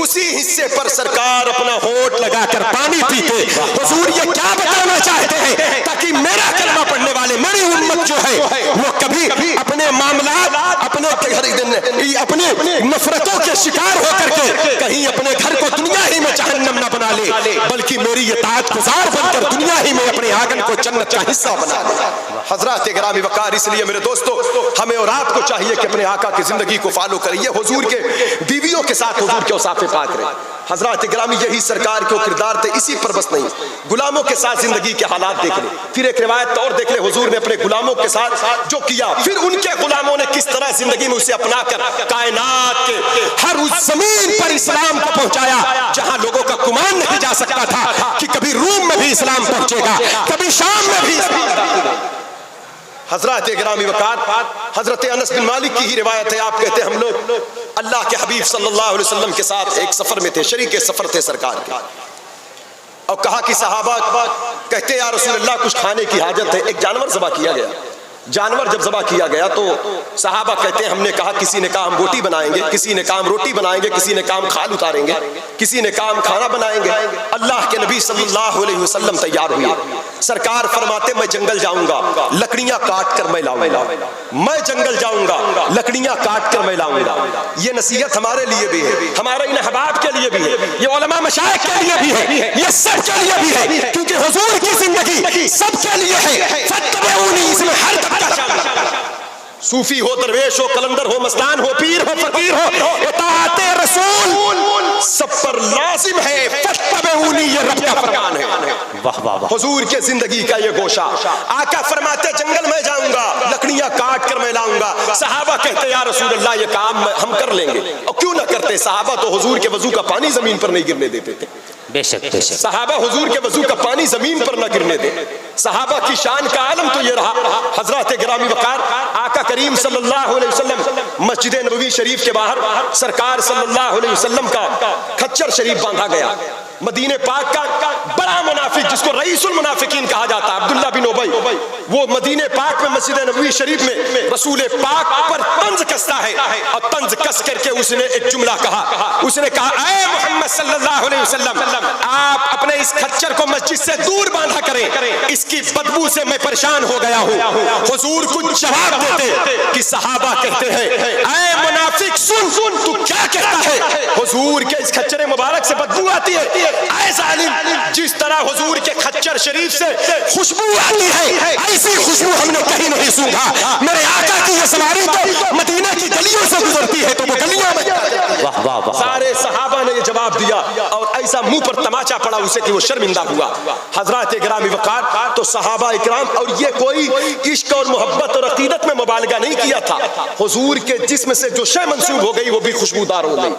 اسی حصے پر سرکار اپنا ہونٹ لگا کر پانی پیتے. حضور یہ کیا بتانا چاہتے ہیں تاکہ میرا کلمہ پڑھنے والے, میری امت جو ہے وہ کبھی اپنے معاملات, اپنے نفرتوں کے شکار ہو کر کے کہیں اپنے گھر کو دنیا ہی میں جہنم نہ بنا لے, بلکہ میری اطاعت گزار بن کر دنیا ہی میں اپنے آنگن کو جنت کا حصہ بنا لے. حضرات گرامی وقار, اس لیے میرے دوستو ہمیں اور آپ کو چاہیے کہ اپنے آقا کی زندگی کو فالو کریے, حضور کے بیویوں کے ساتھ حضور کے اوصاف پاک رہے. حضرات گرامی یہی سرکار کے کردار تھے, اسی پر بس نہیں, غلاموں کے ساتھ زندگی کے حالات دیکھ لیں. پھر ایک روایت اور دیکھ لیں, حضور نے اپنے غلاموں کے ساتھ جو کیا, پھر ان کے غلاموں نے کس طرح زندگی میں اسے اپنا کر کائنات کے ہر اس زمین پر اسلام کو پہنچایا جہاں لوگوں کا گمان نہیں جا سکتا تھا کہ کبھی روم میں بھی اسلام پہنچے گا, کبھی شام میں بھی اسلام. حضرات گرامی وقار, حضرت انس بن مالک کی ہی روایت ہے, آپ کہتے ہیں ہم لوگ اللہ کے حبیب صلی اللہ علیہ وسلم کے ساتھ ایک سفر میں تھے, شریک سفر تھے سرکار کے. اور کہا کہ صحابہ کہتے یا رسول اللہ کچھ کھانے کی حاجت ہے. ایک جانور ذبح کیا گیا. جانور جب ذبح کیا گیا تو صحابہ کہتے ہیں ہم نے کہا کسی نے کہا ہم بوٹی بنائیں گے, کسی نے کہا ہم روٹی بنائیں گے, کسی نے کہا ہم کھال اتاریں گے, کسی نے کہا ہم کھانا بنائیں گے. اللہ کے نبی صلی اللہ علیہ وسلم تیار ہوئے. سرکار فرماتے میں جنگل جاؤں گا, لکڑیاں کاٹ کر میں لاؤں گا. میں جنگل جاؤں گا, لکڑیاں کاٹ کر میں لاؤں گا. یہ نصیحت ہمارے لیے بھی ہے, ہمارے ان احباب کے لیے بھی ہے, یہ علماء مشائخ کے لیے بھی ہے, یہ سب کے لیے بھی ہے, کیونکہ حضور کی زندگی سب کے لیے ہے. فاتبعونی, اس میں ہر طبقہ شامل. صوفی ہو, درویش ہو, کلندر ہو, مستان ہو, پیر ہو, فقیر ہو, اطاعت رسول سب پر لازم ہے. فاتبعونی, یہ رب کا فرمان ہے. واہ واہ واہ. حضور کے زندگی کا یہ گوشہ. آقا فرماتے جنگل میں جاؤں گا, لکڑیاں کاٹ کر میں لاؤں گا. صحابہ کہتے یا رسول اللہ یہ کام ہم کر لیں گے. اور کیوں نہ کرتے, صحابہ تو حضور کے وضو کا پانی زمین پر نہیں گرنے دیتے تھے. بے شک بے شک. صحابہ حضور کے وضو کا پانی زمین پر نہ گرنے دے. صحابہ کی شان کا عالم تو یہ رہا. حضرات گرامی وقار, آقا کریم صلی اللہ علیہ وسلم مسجد نبوی شریف کے باہر سرکار صلی اللہ علیہ وسلم کا کھچر شریف باندھا گیا. مدینہ پاک کا بڑا منافق جس کو رئیس المنافقین کہا جاتا ہے, عبداللہ بن ابی, وہ مدینہ پاک میں مسجد نبوی شریف میں رسول پاک پر طنز کستا ہے. اور طنز کس کر کے اس نے ایک جملہ کہا. اس نے کہا اے محمد صلی اللہ علیہ وسلم, آپ اپنے اس کھچر کو مسجد سے دور باندھا کریں, اس کی بدبو سے میں پریشان ہو گیا ہوں. حضور کچھ جواب دیتے کہ صحابہ کہتے ہیں اے منافق سن, تو کیا کہتا ہے؟ حضور کے اس کھچر مبارک سے بدبو آتی ہے. اے ظالم, جس طرح حضور کے کھچر شریف سے خوشبو آتی ہے ایسی خوشبو ہم نے کہیں نہیں سونگا. میرے آقا کی یہ سواری تو مدینہ کی گلیوں سے گزرتی ہے تو وہ گلیاں میں واہ واہ واہ. سارے صحابہ نے یہ جواب دیا اور ایسا منہ پر تماچا پڑا اسے کہ وہ شرمندہ ہوا. حضرات گرامی وقار, تو صحابہ اکرام, اور یہ کوئی عشق اور محبت اور عقیدت میں مبالغہ نہیں کیا تھا. حضور کے جسم سے جو شے منسوب ہو گئی وہ بھی خوشبودار ہو گئی.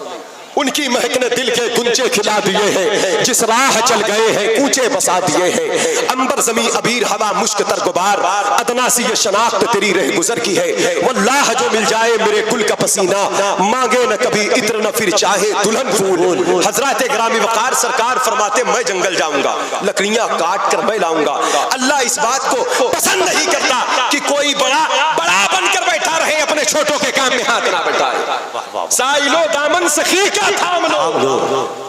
ان کی مہک نے دل کے گنجے کھلا دیے ہیں, جس راہ چل گئے ہیں کوچے بسا دیے ہیں. انبر زمین ابیر ہوا مشک تر غبار, ادنا سی یہ شناخت تیری رہ گزر کی ہے. واللہ جو مل جائے میرے گل کا پسینہ, مانگے نہ کبھی عطر نہ پھر چاہے دلہن پھول. حضرات گرامی وقار, سرکار فرماتے میں جنگل جاؤں گا, لکڑیاں کاٹ کر میں لاؤں گا. اللہ اس بات کو پسند نہیں کرتا کہ کوئی بڑا بن کر بیٹھا رہے, اپنے چھوٹوں کے کام میں ہاتھ نہ بٹھائے. سائلو دامن سخی کا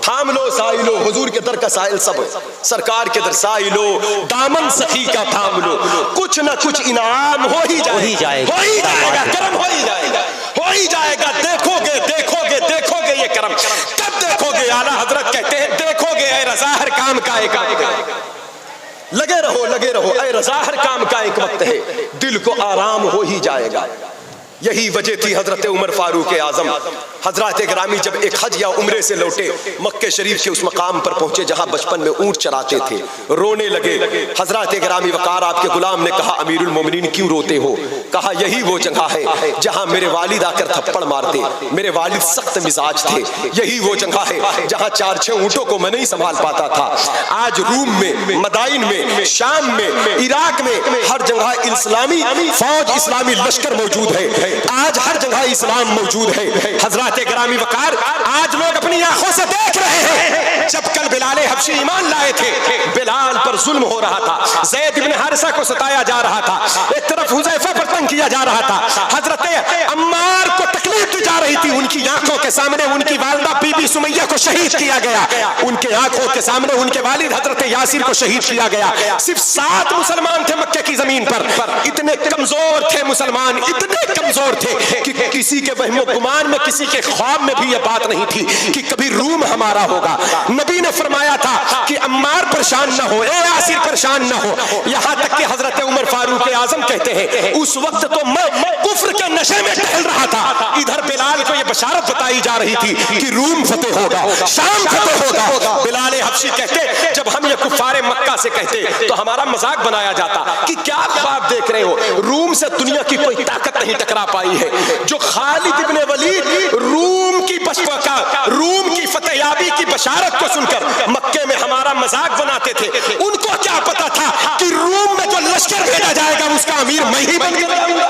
تھام لو سائلو, حضور کے در کا سائل سب, سرکار کے در سائلو دامن سخی کا تھام لو. کچھ نہ کچھ انعام ہو ہی جائے گا, کرم ہو ہی جائے گا. دیکھو گے یہ کرم. کب دیکھو گے؟ اعلیٰ حضرت کہتے ہیں دیکھو گے اے رضا ہر کام کا ایک لگے رہو اے رضا ہر کام کا ایک وقت ہے, دل کو آرام ہو ہی جائے گا. یہی وجہ تھی حضرت عمر فاروق اعظم حضرات گرامی جب ایک حج یا عمرے سے لوٹے, مکہ شریف کے اس مقام پر پہنچے جہاں بچپن میں اونٹ چراتے تھے, رونے لگے. حضرات گرامی وقار, آپ کے غلام نے کہا امیر المومنین کیوں روتے ہو؟ کہا یہی وہ جگہ ہے جہاں میرے والد آ کر تھپڑ مارتے, میرے والد سخت مزاج تھے. یہی وہ جگہ ہے جہاں 4-6 اونٹوں کو میں نہیں سنبھال پاتا تھا. آج روم میں, مدائن میں, شام میں, عراق میں ہر جگہ اسلامی فوج, اسلامی لشکر موجود ہے. آج ہر جگہ اسلام موجود ہے. حضرات گرامی وقار, آج لوگ اپنی آنکھوں سے دیکھ رہے ہیں. جب کل بلال حبشی ایمان لائے تھے, بلال پر ظلم ہو رہا تھا, زید بن حارثہ کو ستایا جا رہا تھا, ایک طرف حذیفہ پر تنگ کیا جا رہا تھا, حضرت عمار کو تکلیف دی جا رہی تھی. ان کی آنکھوں کے سامنے ان کی والدہ بی بی سمیہ کو شہید کیا گیا, ان کے آنکھوں کے سامنے ان کے والد حضرت یاسر کو شہید کیا گیا. صرف 7 مسلمان تھے مکے کی زمین پر. اتنے کمزور تھے مسلمان, اتنے کمزور تھے کہ کسی کے وہم و گمان میں, کسی کے خواب میں بھی یہ بات نہیں تھی کہ کبھی روم ہمارا ہوگا. نبی نے فرمایا تھا کہ عمار پریشان نہ ہو, اے یاسر پریشان نہ ہو. یہاں تک کہ حضرت عمر فاروق اعظم کہتے ہیں اس وقت تو میں کفر کے نشے میں ٹہل رہا تھا, ادھر بلال کو یہ بشارت بتائی جا رہی تھی کہ روم فتح ہوگا, شام فتح ہوگا. بلال حبشی کہتے جب ہم یہ کفار مکہ سے کہتے تو ہمارا مذاق بنایا جاتا کہ کیا خواب دیکھ رہے ہو, روم سے دنیا کی کوئی طاقت نہیں ٹکرا پائی ہے. جو خالد ابن ولید روم کی فتحیابی کی بشارت کو سن کر مکے میں ہمارا مذاق بناتے تھے. ان کو کیا پتا تھا کہ روم میں جو لشکر بھیجا جائے گا اس کا امیر میں ہی بن کر آؤں گا.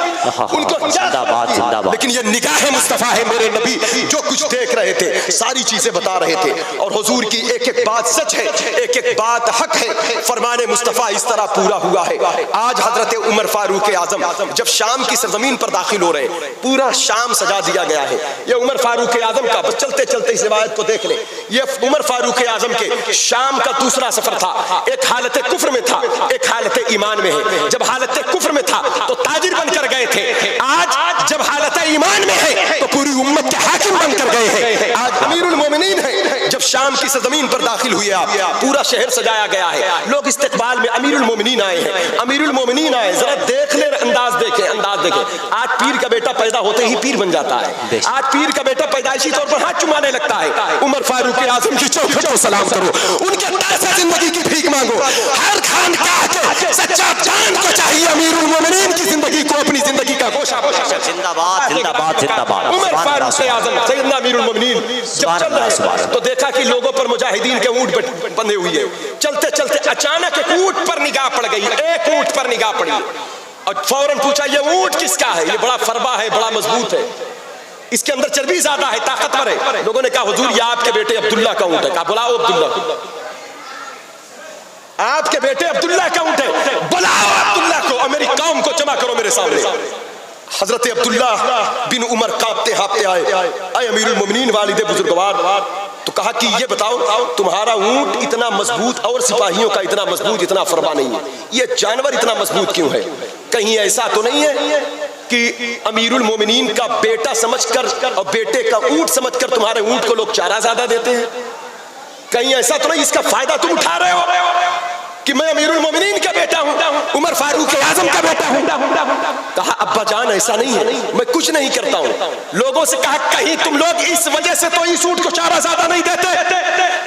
ان کو زندہ باد زندہ باد. لیکن یہ نگاہ مصطفیٰ ہے میرے نبی جو کچھ دیکھ رہے تھے ساری چیزیں بتا رہے تھے اور حضور کی ایک ایک بات سچ ہے, ایک ایک بات حق ہے. فرمان مصطفیٰ اس طرح پورا ہوا ہے. آج حضرت عمر فاروق اعظم جب شام کی سرزمین پر داخل ہو رہے ہیں, پورا شام سجا دیا گیا ہے. یہ عمر فاروق اعظم کا, بس چلتے چلتے اس روایت کو دیکھ لیں, یہ عمر فاروق اعظم کے شام کا دوسرا سفر تھا. ایک حالت کفر میں تھا, ایک حالت ایمان میں ہے. جب حالت کفر میں تھا تو تاجر بن کر گئے تھے, آج جب حالت ایمان میں ہے تو پوری امت کے حاکم بن کر گئے ہیں. آج امیر المومنین ہے. جب شام کی سرزمین پر داخل ہوئے آپ, پورا شہر سجایا گیا ہے. لوگ استقبال میں امیر المومنین آئے ہیں, امیر المومنین آئے. ذرا دیکھ لیں, انداز دیکھیں, انداز دیکھیں. آج پیر کا بیٹا پیدا ہوتے ہی پیر بن جاتا ہے. آج پیر کا بیٹا پیدائشی طور پر ہاتھ چمانے لگتا ہے. عمر فاروق اعظم کی چوکھٹ کو سلام کرو, ان کے در سے زندگی کی بھیک مانگو. ہر خانقاہ کے سچا جان کو چاہیے امیر المومنین کی زندگی کو اپنی زندگی کا گوشہ بنا. زندہ باد زندہ باد زندہ باد. عمر فاروق اعظم سیدنا امیر المومنین جب چل رہے تو دیکھا کہ لوگوں پر مجاہدین کے اونٹ بندھے ہوئے. چلتے چلتے اچانک ایک اونٹ پر نگاہ پڑ گئی, ایک اونٹ پر نگاہ پڑی اور فوراً پوچھا یہ اونٹ کس کا ہے؟ یہ بڑا فربا ہے, بڑا مضبوط ہے, اس کے اندر چربی زیادہ ہے, طاقتور ہے. لوگوں نے کہا حضور یہ آپ کے بیٹے عبداللہ کا اونٹ ہے. کہا بلاؤ عبداللہ, آپ کے بیٹے عبداللہ کا اونٹ ہے, بلاؤ عبداللہ کو اور میری قوم کو جمع کرو میرے سامنے. حضرت عبداللہ بن عمر کانپتے ہانپتے آئے. اے امیر المومنین والد بزرگوار, تو کہا کہ یہ بتاؤ تمہارا اونٹ اتنا مضبوط اور سپاہیوں کا اتنا مضبوط, اتنا فرما نہیں ہے, یہ جانور اتنا مضبوط کیوں ہے؟ کہیں ایسا تو نہیں ہے کہ امیر المومنین کا بیٹا سمجھ کر اور بیٹے کا اونٹ سمجھ کر تمہارے اونٹ کو لوگ چارہ زیادہ دیتے ہیں؟ کہیں ایسا تو نہیں اس کا فائدہ تم اٹھا رہے ہو کہ میں امیر المومنین کا بیٹا ہوں, عمر فاروق اعظم کا بیٹا ہوں؟ کہا ابا جان ایسا نہیں ہے, میں کچھ نہیں کرتا ہوں. لوگوں سے کہا کہیں تم لوگ اس وجہ سے تو اس اونٹ کو چارہ زیادہ نہیں دیتے؟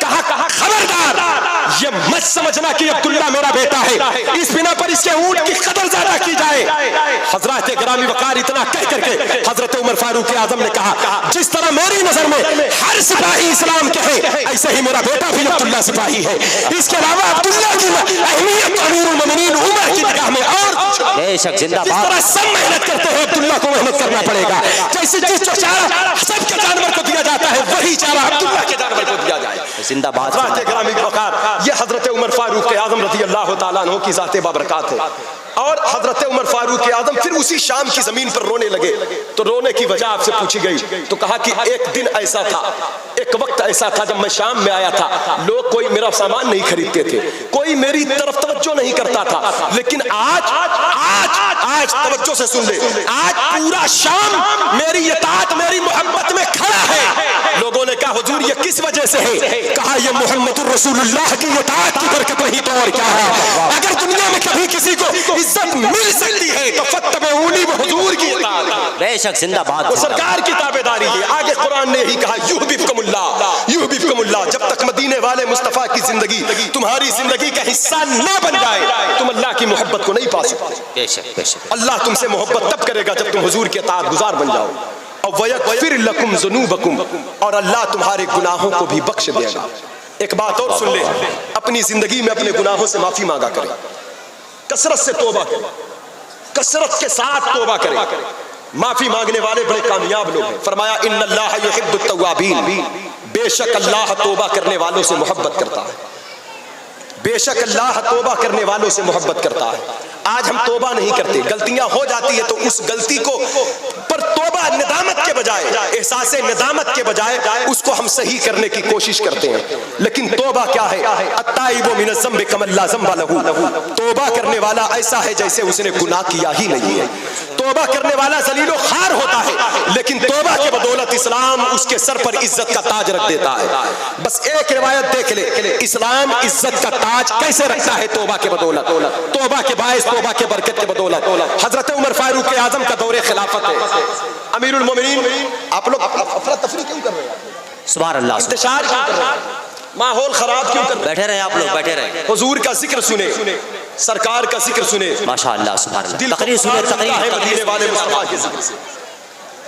کہا خبردار, یہ مت سمجھنا کہ عبداللہ میرا بیٹا ہے, اس بنا پر اس کے اونٹ کی قدر زیادہ کی جائے. حضرات گرامی وقار اتنا کہہ کر کے حضرت عمر فاروق اعظم نے کہا جس طرح میری نظر میں ہر سپاہی اسلام کے ہے ایسے ہی میرا بیٹا بھی عبداللہ سپاہی ہے. اس کے علاوہ عبداللہ کی اہمیت امیر المومنین عمر کی نگاہ میں اور بے شک زندہ جس باد. طرح سب محنت کرتے ہیں عبداللہ کو محنت کرنا پڑے گا. جیسے جس جو چارہ سب کے جانور کو دیا جاتا ہے وہی چارہ عبداللہ کے جانور کو دیا جائے. زندہ باد. حضرات گرامی وقار, یہ حضرت عمر فاروق اعظم رضی اللہ تعالیٰ عنہ کی ذات بابرکات ہے. اور حضرت عمر فاروق اعظم پھر اسی شام کی زمین پر رونے لگے. تو رونے کی وجہ آپ سے پوچھی گئی تو کہا کہ ایک دن ایسا تھا, ایک وقت ایسا تھا جب میں شام میں آیا تھا, لوگ کوئی میرا سامان نہیں خریدتے تھے, کوئی میری طرف توجہ نہیں کرتا تھا. لیکن آج آج آج توجہ سے سن لے, آج پورا شام میری اطاعت میری محبت میں کھڑا ہے. لوگوں نے کہا حضور یہ کس وجہ سے ہے؟ کہا یہ محمد الرسول اللہ کی اطاعت کی برکت نہیں تو اور کیا ہے. اگر دنیا میں کبھی کسی کو عزت مل سکتی ہے تو فتبعونی, وہ حضور کی اطاعت, بے شک زندہ باد. وہ سرکار کی تابعداری ہے. آگے قرآن نے ہی کہا یحببکم اللہ, یحببکم اللہ. جب تک مدینے والے مصطفیٰ کی زندگی تمہاری زندگی کا حصہ نہ بن جائے تم اللہ کی محبت کو نہیں پا سکتے. بے شک بے شک. اللہ تم سے محبت تب کرے گا جب تم حضور کے اطاعت گزار بن جاؤ. اور وَيَغْفِرْ لَكُمْ ذُنُوبَكُمْ, اور اللہ تمہارے گناہوں کو بھی بخش دے گا. ایک بات اور سن لے, اپنی زندگی میں اپنے گناہوں سے معافی مانگا کرے, کثرت سے توبہ کرے, کثرت کے ساتھ توبہ کرے. معافی مانگنے والے بڑے کامیاب لوگ ہیں. فرمایا ان اللہ یحب التوابین, بے شک اللہ توبہ کرنے والوں سے محبت کرتا ہے. بے شک اللہ توبہ کرنے والوں سے محبت کرتا ہے. آج ہم توبہ نہیں کرتے, غلطیاں ہو جاتی ہے تو اس غلطی کو پر توبہ ندامت کے بجائے, احساس ندامت کے بجائے اس کو ہم صحیح کرنے کی کوشش کرتے ہیں. لیکن توبہ کیا ہے؟ التائب من الذنب کمن لا ذنب لہ. توبہ کرنے والا ایسا ہے جیسے اس نے گناہ کیا ہی نہیں ہے. توبہ کرنے والا ذلیل و خوار ہوتا ہے, لیکن توبہ کے بدولت اسلام اس کے سر پر عزت کا تاج رکھ دیتا ہے. بس ایک روایت دیکھ لے, اسلام عزت کا تاج کیسے رکھتا ہے؟ توبہ کے بدولت, توبہ کے باعث, توبہ کے برکت کے بدولت. حضرت عمر فاروق اعظم کا دور خلافت ہے. امیر المومنین, آپ لوگ افراتفری کیوں کر رہے ہیں؟ سبحان اللہ. انتشار کیوں کر رہے ہیں؟ ماحول خراب کیوں کر رہے ہیں؟ بیٹھے رہے آپ لوگ, بیٹھے رہے. حضور کا ذکر سنے, سرکار کا ذکر سنے, ماشاء اللہ سبحان اللہ. دل تقریر سنے, تقریر. مدینے والے مصطفیٰ کے ذکر سے.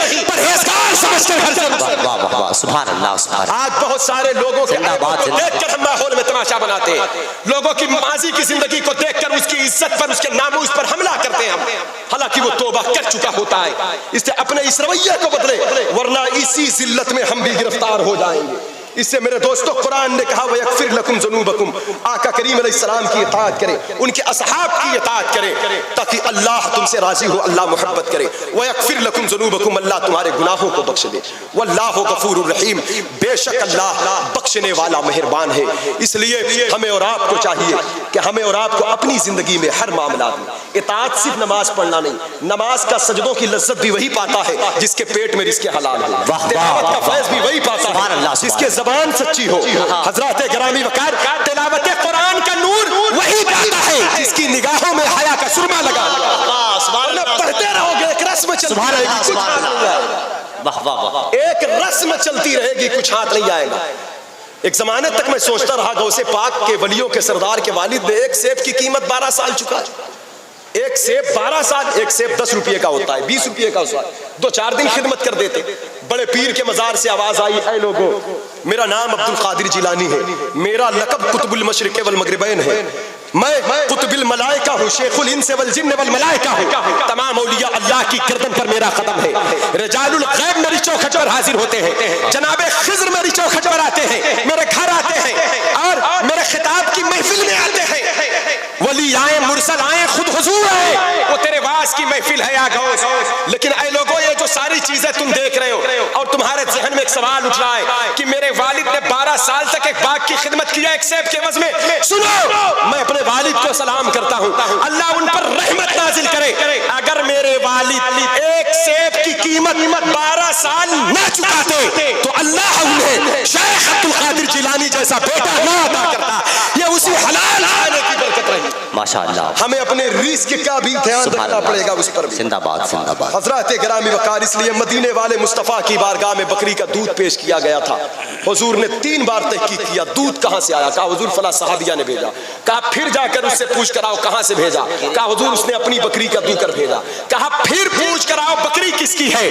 نہیں پرہیزگار سمجھ کر گھر سے واہ واہ واہ واہ، سبحان اللہ سبحان اللہ۔ آج بہت سارے لوگوں کے زندہ باد، عیبوں کو دیکھ کر ہم ماحول میں تماشا بناتے ہیں، لوگوں کی ماضی کی زندگی کو دیکھ کر اس کی عزت پر، اس کے ناموس پر حملہ کرتے ہیں ہم، حالانکہ وہ توبہ کر چکا ہوتا ہے۔ اس سے اپنے اس رویے کو بدلے، ورنہ اسی ذلت میں ہم بھی گرفتار ہو جائیں گے۔ اس سے میرے دوستو قرآن نے کہا وَيَغْفِرْ لَكُمْ ذُنُوبَكُمْ، آقا کریم علیہ السلام کی اطاعت کرے، ان کے اصحاب کی اطاعت کرے تاکہ اللہ تم سے راضی ہو، اللہ محبت کرے۔ وَيَغْفِرْ لَكُمْ ذُنُوبَكُمْ، اللہ تمہارے گناہوں کو بخش دے۔ وَاللَّهُ غَفُورٌ رَحِيمٌ، بے شک اللہ بخشنے والا مہربان ہے۔ اس لیے ہمیں اور آپ کو چاہیے کہ ہمیں اور آپ کو اپنی زندگی میں ہر معاملات میں اطاعت صرف نماز پڑھنا نہیں، نماز کا سجدوں کی لذت بھی وہی پاتا ہے جس کے پیٹ میں رزق حلال ہے، تلاوت کا فیض بھی وہی پاتا ہے جس کے زبان سچی ہو۔ حضرات گرامی وقار، تلاوت قرآن کا نور وہی پاتا ہے جس کی نگاہوں میں حیا کا سرما لگا۔ پڑھتے رہو گے ایک رسم چلتی رہے گی، کچھ ہاتھ نہیں آئے گا۔ واہ واہ واہ، ایک رسم چلتی رہے گی، کچھ ہاتھ نہیں آئے گا۔ ایک زمانے تک میں سوچتا رہا غوث پاک کے ولیوں کے سردار کے والد نے ایک سیب کی قیمت 12 سال چکا ہے۔ ایک سیب 12 سال، ایک سیب 10 روپے کا ہوتا ہے، 20 روپے کا ہوتا ہے، 2-4 دن خدمت کر دیتے۔ بڑے پیر کے مزار سے آواز آئی، اے لوگوں، میرا نام عبد القادر جیلانی ہے، میرا لقب قطب المشرق والمغربین ہے، میں قطب الملائکہ ہوں، شیخ الانس والجن والملائکہ ہوں، تمام اولیاء اللہ کی گردن پر میرا قدم ہے، رجال الغیب میری چوکھٹ پر حاضر ہوتے ہیں، جناب خضر میری چوکھٹ پر آتے ہیں، میرے گھر آتے ہیں اور میرے خطاب کی محفل میں آتے ہیں، ولی آئیں مرسل آئیں خود حضور آئے، وہ تیرے واس کی محفل ہے یا غوث۔ لیکن اے لوگوں، یہ جو ساری چیزیں تم دیکھ رہے ہو اور تمہارے ذہن میں ایک سوال اٹھ رہا ہے کہ میرے والد نے 12 سال تک ایک باغ کی خدمت کیا ایک سیب کے عوض میں، سنو، میں اپنے والد کو سلام کرتا ہوں، اللہ ان پر رحمت نازل کرے۔ اگر میرے والد ایک سیب کی قیمت 12 سال نہ چکاتے تو اللہ انہیں شیخ عبد القادر جیلانی جیسا بیٹا نہ عطا کرتا۔ یہ اسی حلال کھانے کی برکت رہی۔ ماشاءاللہ، ہمیں اپنے رزق کا بھی دھیان رکھنا پڑے گا، اس پر بھی۔ زندہ باد زندہ باد۔ حضرات گرامی وقار، اس لیے مدینے والے مصطفیٰ کی بارگاہ میں بکری کا دودھ پیش کیا گیا تھا۔ حضور نے 3 بار تحقیق کیا دودھ کہاں سے آیا، کہا حضور فلاں صحابیہ نے بھیجا، کہا پھر جا کر اس سے پوچھ کر آؤ کہاں سے بھیجا، کہا حضور اس نے اپنی بکری کا دو کر بھیجا، کہا پھر پوچھ کر آؤ بکری کس کی ہے،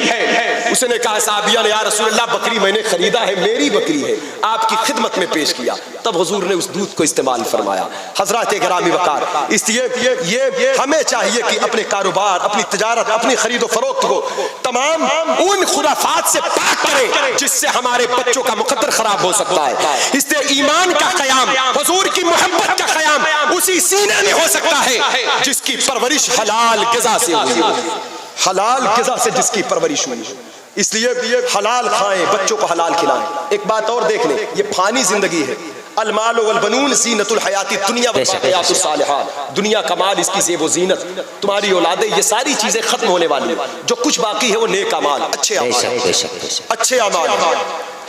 اس نے کہا صحابیہ نے یا رسول اللہ بکری میں نے خریدا ہے، میری بکری ہے، آپ کی خدمت میں پیش کیا، تب حضور نے اس دودھ کو استعمال فرمایا۔ حضرات گرامی وقار، اس لیے یہ ہمیں چاہیے کہ اپنے کاروبار، اپنی تجارت، اپنی خرید و فروخت کو تمام ان خرافات سے پاک کریں جس سے ہمارے بچوں کا مقدر خراب ہو سکتا ہے۔ اس لیے ایمان کا قیام، حضور کی محبت کا قیام اسی سینے میں ہو سکتا ہے جس کی پرورش حلال غذا سے ہوئی ہو، حلال غذا سے جس کی پرورش ہوئی ہو۔ اس لیے حلال کھائیں، بچوں کو حلال کھلائیں۔ ایک بات اور دیکھ لیں، یہ فانی زندگی ہے، المال والبنون زینت الحیات الدنیا والباقیات الصالحات، دنیا کا مال اس کی زیب و زینت، تمہاری اولادیں، یہ ساری چیزیں ختم ہونے والی ہیں، جو کچھ باقی ہے وہ نیک اعمال، اچھے اعمال، اچھے اعمال۔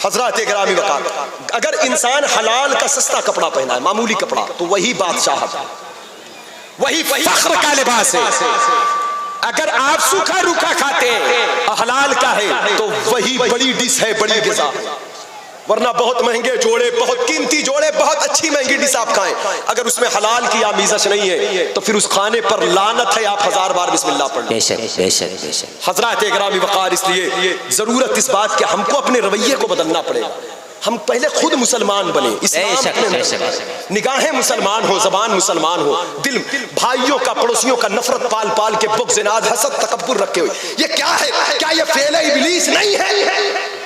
حضرات گرامی وقار، اگر انسان حلال کا سستا کپڑا پہنا ہے، معمولی کپڑا، تو وہی بادشاہت، وہی فخر کا لباس ہے۔ اگر آپ سوکھا روکھا کھاتے ہیں حلال کا ہے تو وہی بڑی ڈش ہے، بڑی غذا، ورنہ بہت مہنگے جوڑے، بہت قیمتی جوڑے، بہت اچھی مہنگی ڈش آپ کھائیں، اگر اس میں حلال کی آمیزش نہیں ہے تو پھر اس کھانے پر لعنت ہے، آپ 1000 بار بسم اللہ پڑھ لیں۔ بے شک بے شک بے شک۔ حضرات گرامی وقار، اس لیے ضرورت اس بات کہ ہم کو اپنے رویے کو بدلنا پڑے گا، ہم پہلے خود مسلمان بنے، نگاہیں مسلمان ہو، زبان مسلمان ہو، دل بھائیوں کا، پڑوسیوں کا نفرت پال پال کے، بغض، اناد، حسد، تکبر رکھے ہوئے، یہ کیا ہے؟ کیا یہ فعل ابلیس نہیں ہے؟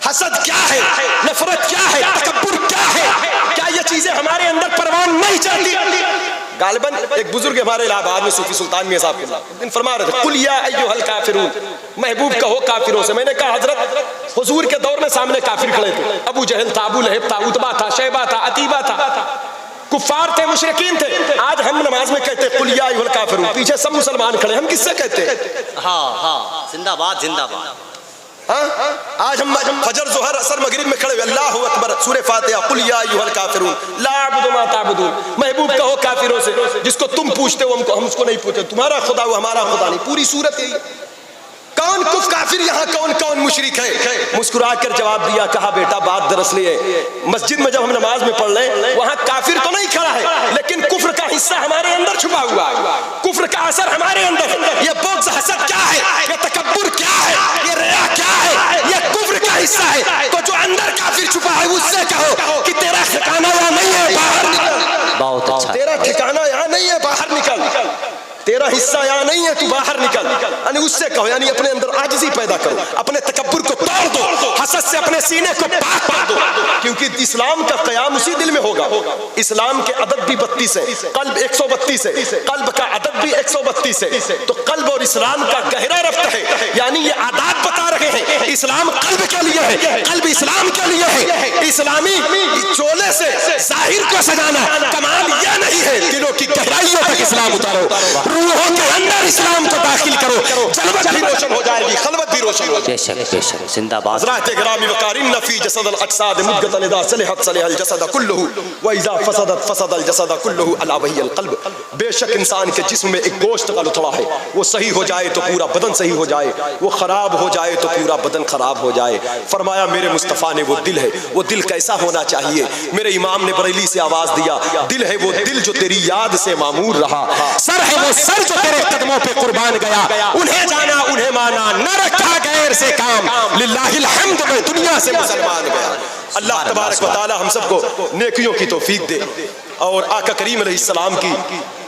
حسد کیا ہے؟ نفرت کیا ہے؟ تکبر کیا ہے؟ کیا یہ چیزیں ہمارے اندر پروان نہیں چاہتی؟ غالباً ایک بزرگ ہمارے الہ آباد میں صوفی سلطان میاں صاحب کے فرما رہے تھے قل یا ایھا الکافرون، محبوب کہو کافروں سے۔ میں نے کہا حضرت حضور کے دور میں سامنے کافر کھڑے تھے، ابو جہل تھا، ابو لہب تھا، عتبہ تھا، شیبہ تھا، عتیبہ تھا، کفار تھے، مشرکین تھے۔ آج ہم نماز میں کہتے قل یا ایھا الکافرون، پیچھے سب مسلمان کھڑے، ہم کس سے کہتے ہیں؟ ہاں ہاں، زندہ باد زندہ باد۔ آج ہم فجر، ظہر، عصر، مغرب میں کھڑے ہوئے، اللہ اکبر، سورہ فاتحہ، قل یا ایھا الکافرون لا اعبد ما تعبدون، محبوب کہو کافروں سے جس کو تم پوچھتے ہو ہم اس کو نہیں پوچھتے، تمہارا خدا ہو ہمارا خدا نہیں۔ پوری صورت یہی، کون کف کافر یہاں، کون کون مشرک ہے؟ مسکرا کر جواب دیا، کہا بیٹا بات دراصل ہے، مسجد میں جب ہم نماز میں پڑھ لیں وہاں کافر تو نہیں کھڑا ہے لیکن کفر کا حصہ ہمارے اندر چھپا ہوا ہے، کفر کا اثر ہمارے اندر، یہ بغض، حسد کیا ہے؟ یہ تکبر کیا ہے؟ تیرا حصہ یہاں نہیں ہے، تو باہر نکل. یعنی اس سے کہو، یعنی اپنے اندر عاجزی پیدا کرو، اپنے تکبر کو توڑ دو، حسد سے اپنے سینے کو پاک کر دو، کیونکہ اسلام کا قیام اسی دل میں ہوگا. اسلام کے عدد بھی 32 ہے، قلب 132 ہے، قلب کا عدد بھی 132 ہے. تو قلب اور اسلام کا گہرا ربط ہے. یعنی یہ عادات بتا رہے ہیں، اسلام قلب کے لیے ہے، قلب اسلام کے لیے ہے. اسلامی چولے سے ظاہر کو سجانا، کمال یہ نہیں ہے، دلوں کی گہرائیوں تک اسلام اتارو، روحوں کے اندر اسلام کو داخل کرو، جلوت بھی روشن ہو جائے گی، خلوت بھی روشن ہو جائے گی. بے شک بے شک، زندہ باد. حضرات گرامی وقار ان فی جسد الاجساد مدۃ اذا صلحت صلح الجسد كله واذا فسدت فسد الجسد كله الا وهي القلب. بے شک انسان کے جسم میں ایک گوشت کا لتڑا ہے، وہ صحیح ہو جائے تو پورا بدن صحیح ہو جائے، وہ خراب ہو جائے تو پورا بدن خراب ہو جائے. فرمایا میرے مصطفیٰ نے وہ دل ہے، وہ دل کیسا ہونا چاہیے؟ میرے امام نے بریلی سے آواز دیا، دل ہے وہ دل جو تیری یاد سے معمور رہا، سر ہے وہ سر جو تیرے قدموں پہ قربان گیا، انہیں جانا انہیں مانا، نہ رکھا غیر سے کام، للہ الحمد میں دنیا سے مسلمان گیا. اللہ تبارک و تعالی ہم سب کو نیکیوں کی توفیق دے، اور آقا کریم علیہ السلام کی،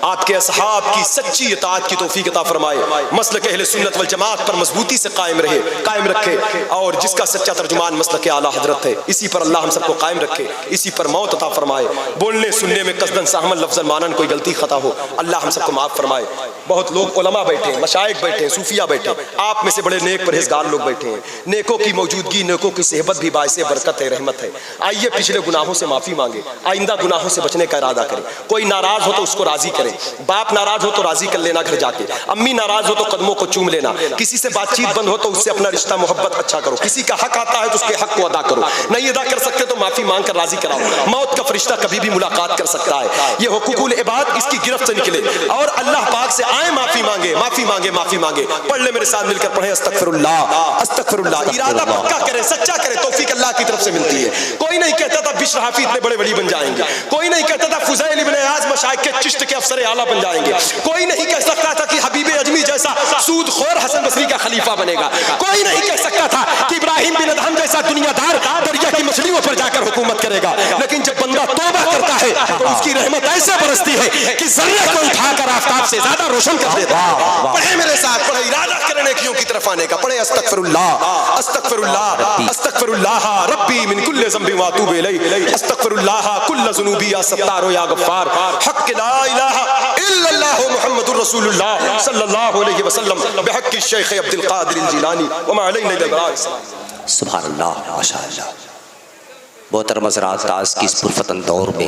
آپ کے اصحاب کی سچی اطاعت کی توفیق عطا فرمائے. مسلک اہل سنت والجماعت پر مضبوطی سے قائم رکھے، اور جس کا سچا ترجمان مسلک اعلیٰ حضرت ہے، اسی پر اللہ ہم سب کو قائم رکھے، اسی پر موت عطا فرمائے. بولنے سننے میں قصداً سہمن لفظاً مانن کوئی غلطی خطا ہو، اللہ ہم سب کو معاف فرمائے. بہت لوگ علماء بیٹھے ہیں، مشائخ بیٹھے ہیں، صوفیاء بیٹھے ہیں، آپ میں سے بڑے نیک پرہیزگار لوگ بیٹھے ہیں. نیکوں کی موجودگی، نیکوں کی صحبت بھی باعث برکت ہے، رحمت ہے. آئیے پچھلے گناہوں سے معافی مانگے، آئندہ گناہوں سے بچنے کا ارادہ کریں. کوئی ناراض ہو تو اس کو راضی کریں، باپ ناراض ہو تو راضی کر لینا گھر جا کے، امی ناراض ہو تو قدموں کو چوم لینا، کسی سے بات چیت بند ہو تو اس سے اپنا رشتہ محبت اچھا کرو، کسی کا حق آتا ہے تو اس کے حق کو ادا کرو، نہیں ادا کر سکتے تو معافی مانگ کر راضی کراؤ. موت کا فرشتہ کبھی بھی ملاقات کر سکتا ہے. یہ حقوق العباد اس کی گرفت سے نکلے، اور اللہ پاک سے آئے معافی مانگے، معافی مانگے، معافی مانگے. پڑھ لے میرے ساتھ مل کر پڑھیں استغفر اللہ، استغفر اللہ. ارادہ پکا کرے، سچا کرے، توفیق اللہ کی طرف سے ملتی ہے. کوئی نہیں کہتا تھا بشر حافظ اتنے بڑے بڑی بن جائیں گے، کوئی نہیں کہتا تھا فضیل ابن عیاض مشائخ کے چشت کے افسر اعلیٰ بن جائیں گے، کوئی نہیں کہہ سکتا تھا کہ حبیب اجمی جیسا سود خور حسن بصری کا خلیفہ بنے گا، کوئی نہیں کہہ سکتا تھا کہ ابراہیم بن ادہم جیسا دنیا دار دریا کی مچھلیوں پر جا کر حکومت کرے گا. لیکن جب بندہ توبہ کرتا ہے تو اس کی رحمت ایسے برستی ہے کہ ذرے کو اٹھا کر آفتاب سے زیادہ روشن کر دیتا ہے. پڑھے میرے ساتھ، پڑھے، ارادہ کرے نیکیوں کی طرف آنے کا. پڑھے استغفر اللہ، استغفر اللہ، استغفر اللہ ربی من کل ذنب واتوب الیہ، استغفر اللہ کل ذنوبی یا ستار یا غفار، حق لا الہ الا اللہ محمد رسول اللہ صلی اللہ علیہ وسلم، بحق الشیخ عبد القادر الجیلانی وما علینا الا البلاغ. سبحان اللہ، ماشاء اللہ. محترم حضرات، آج کی اس پرفتن دور میں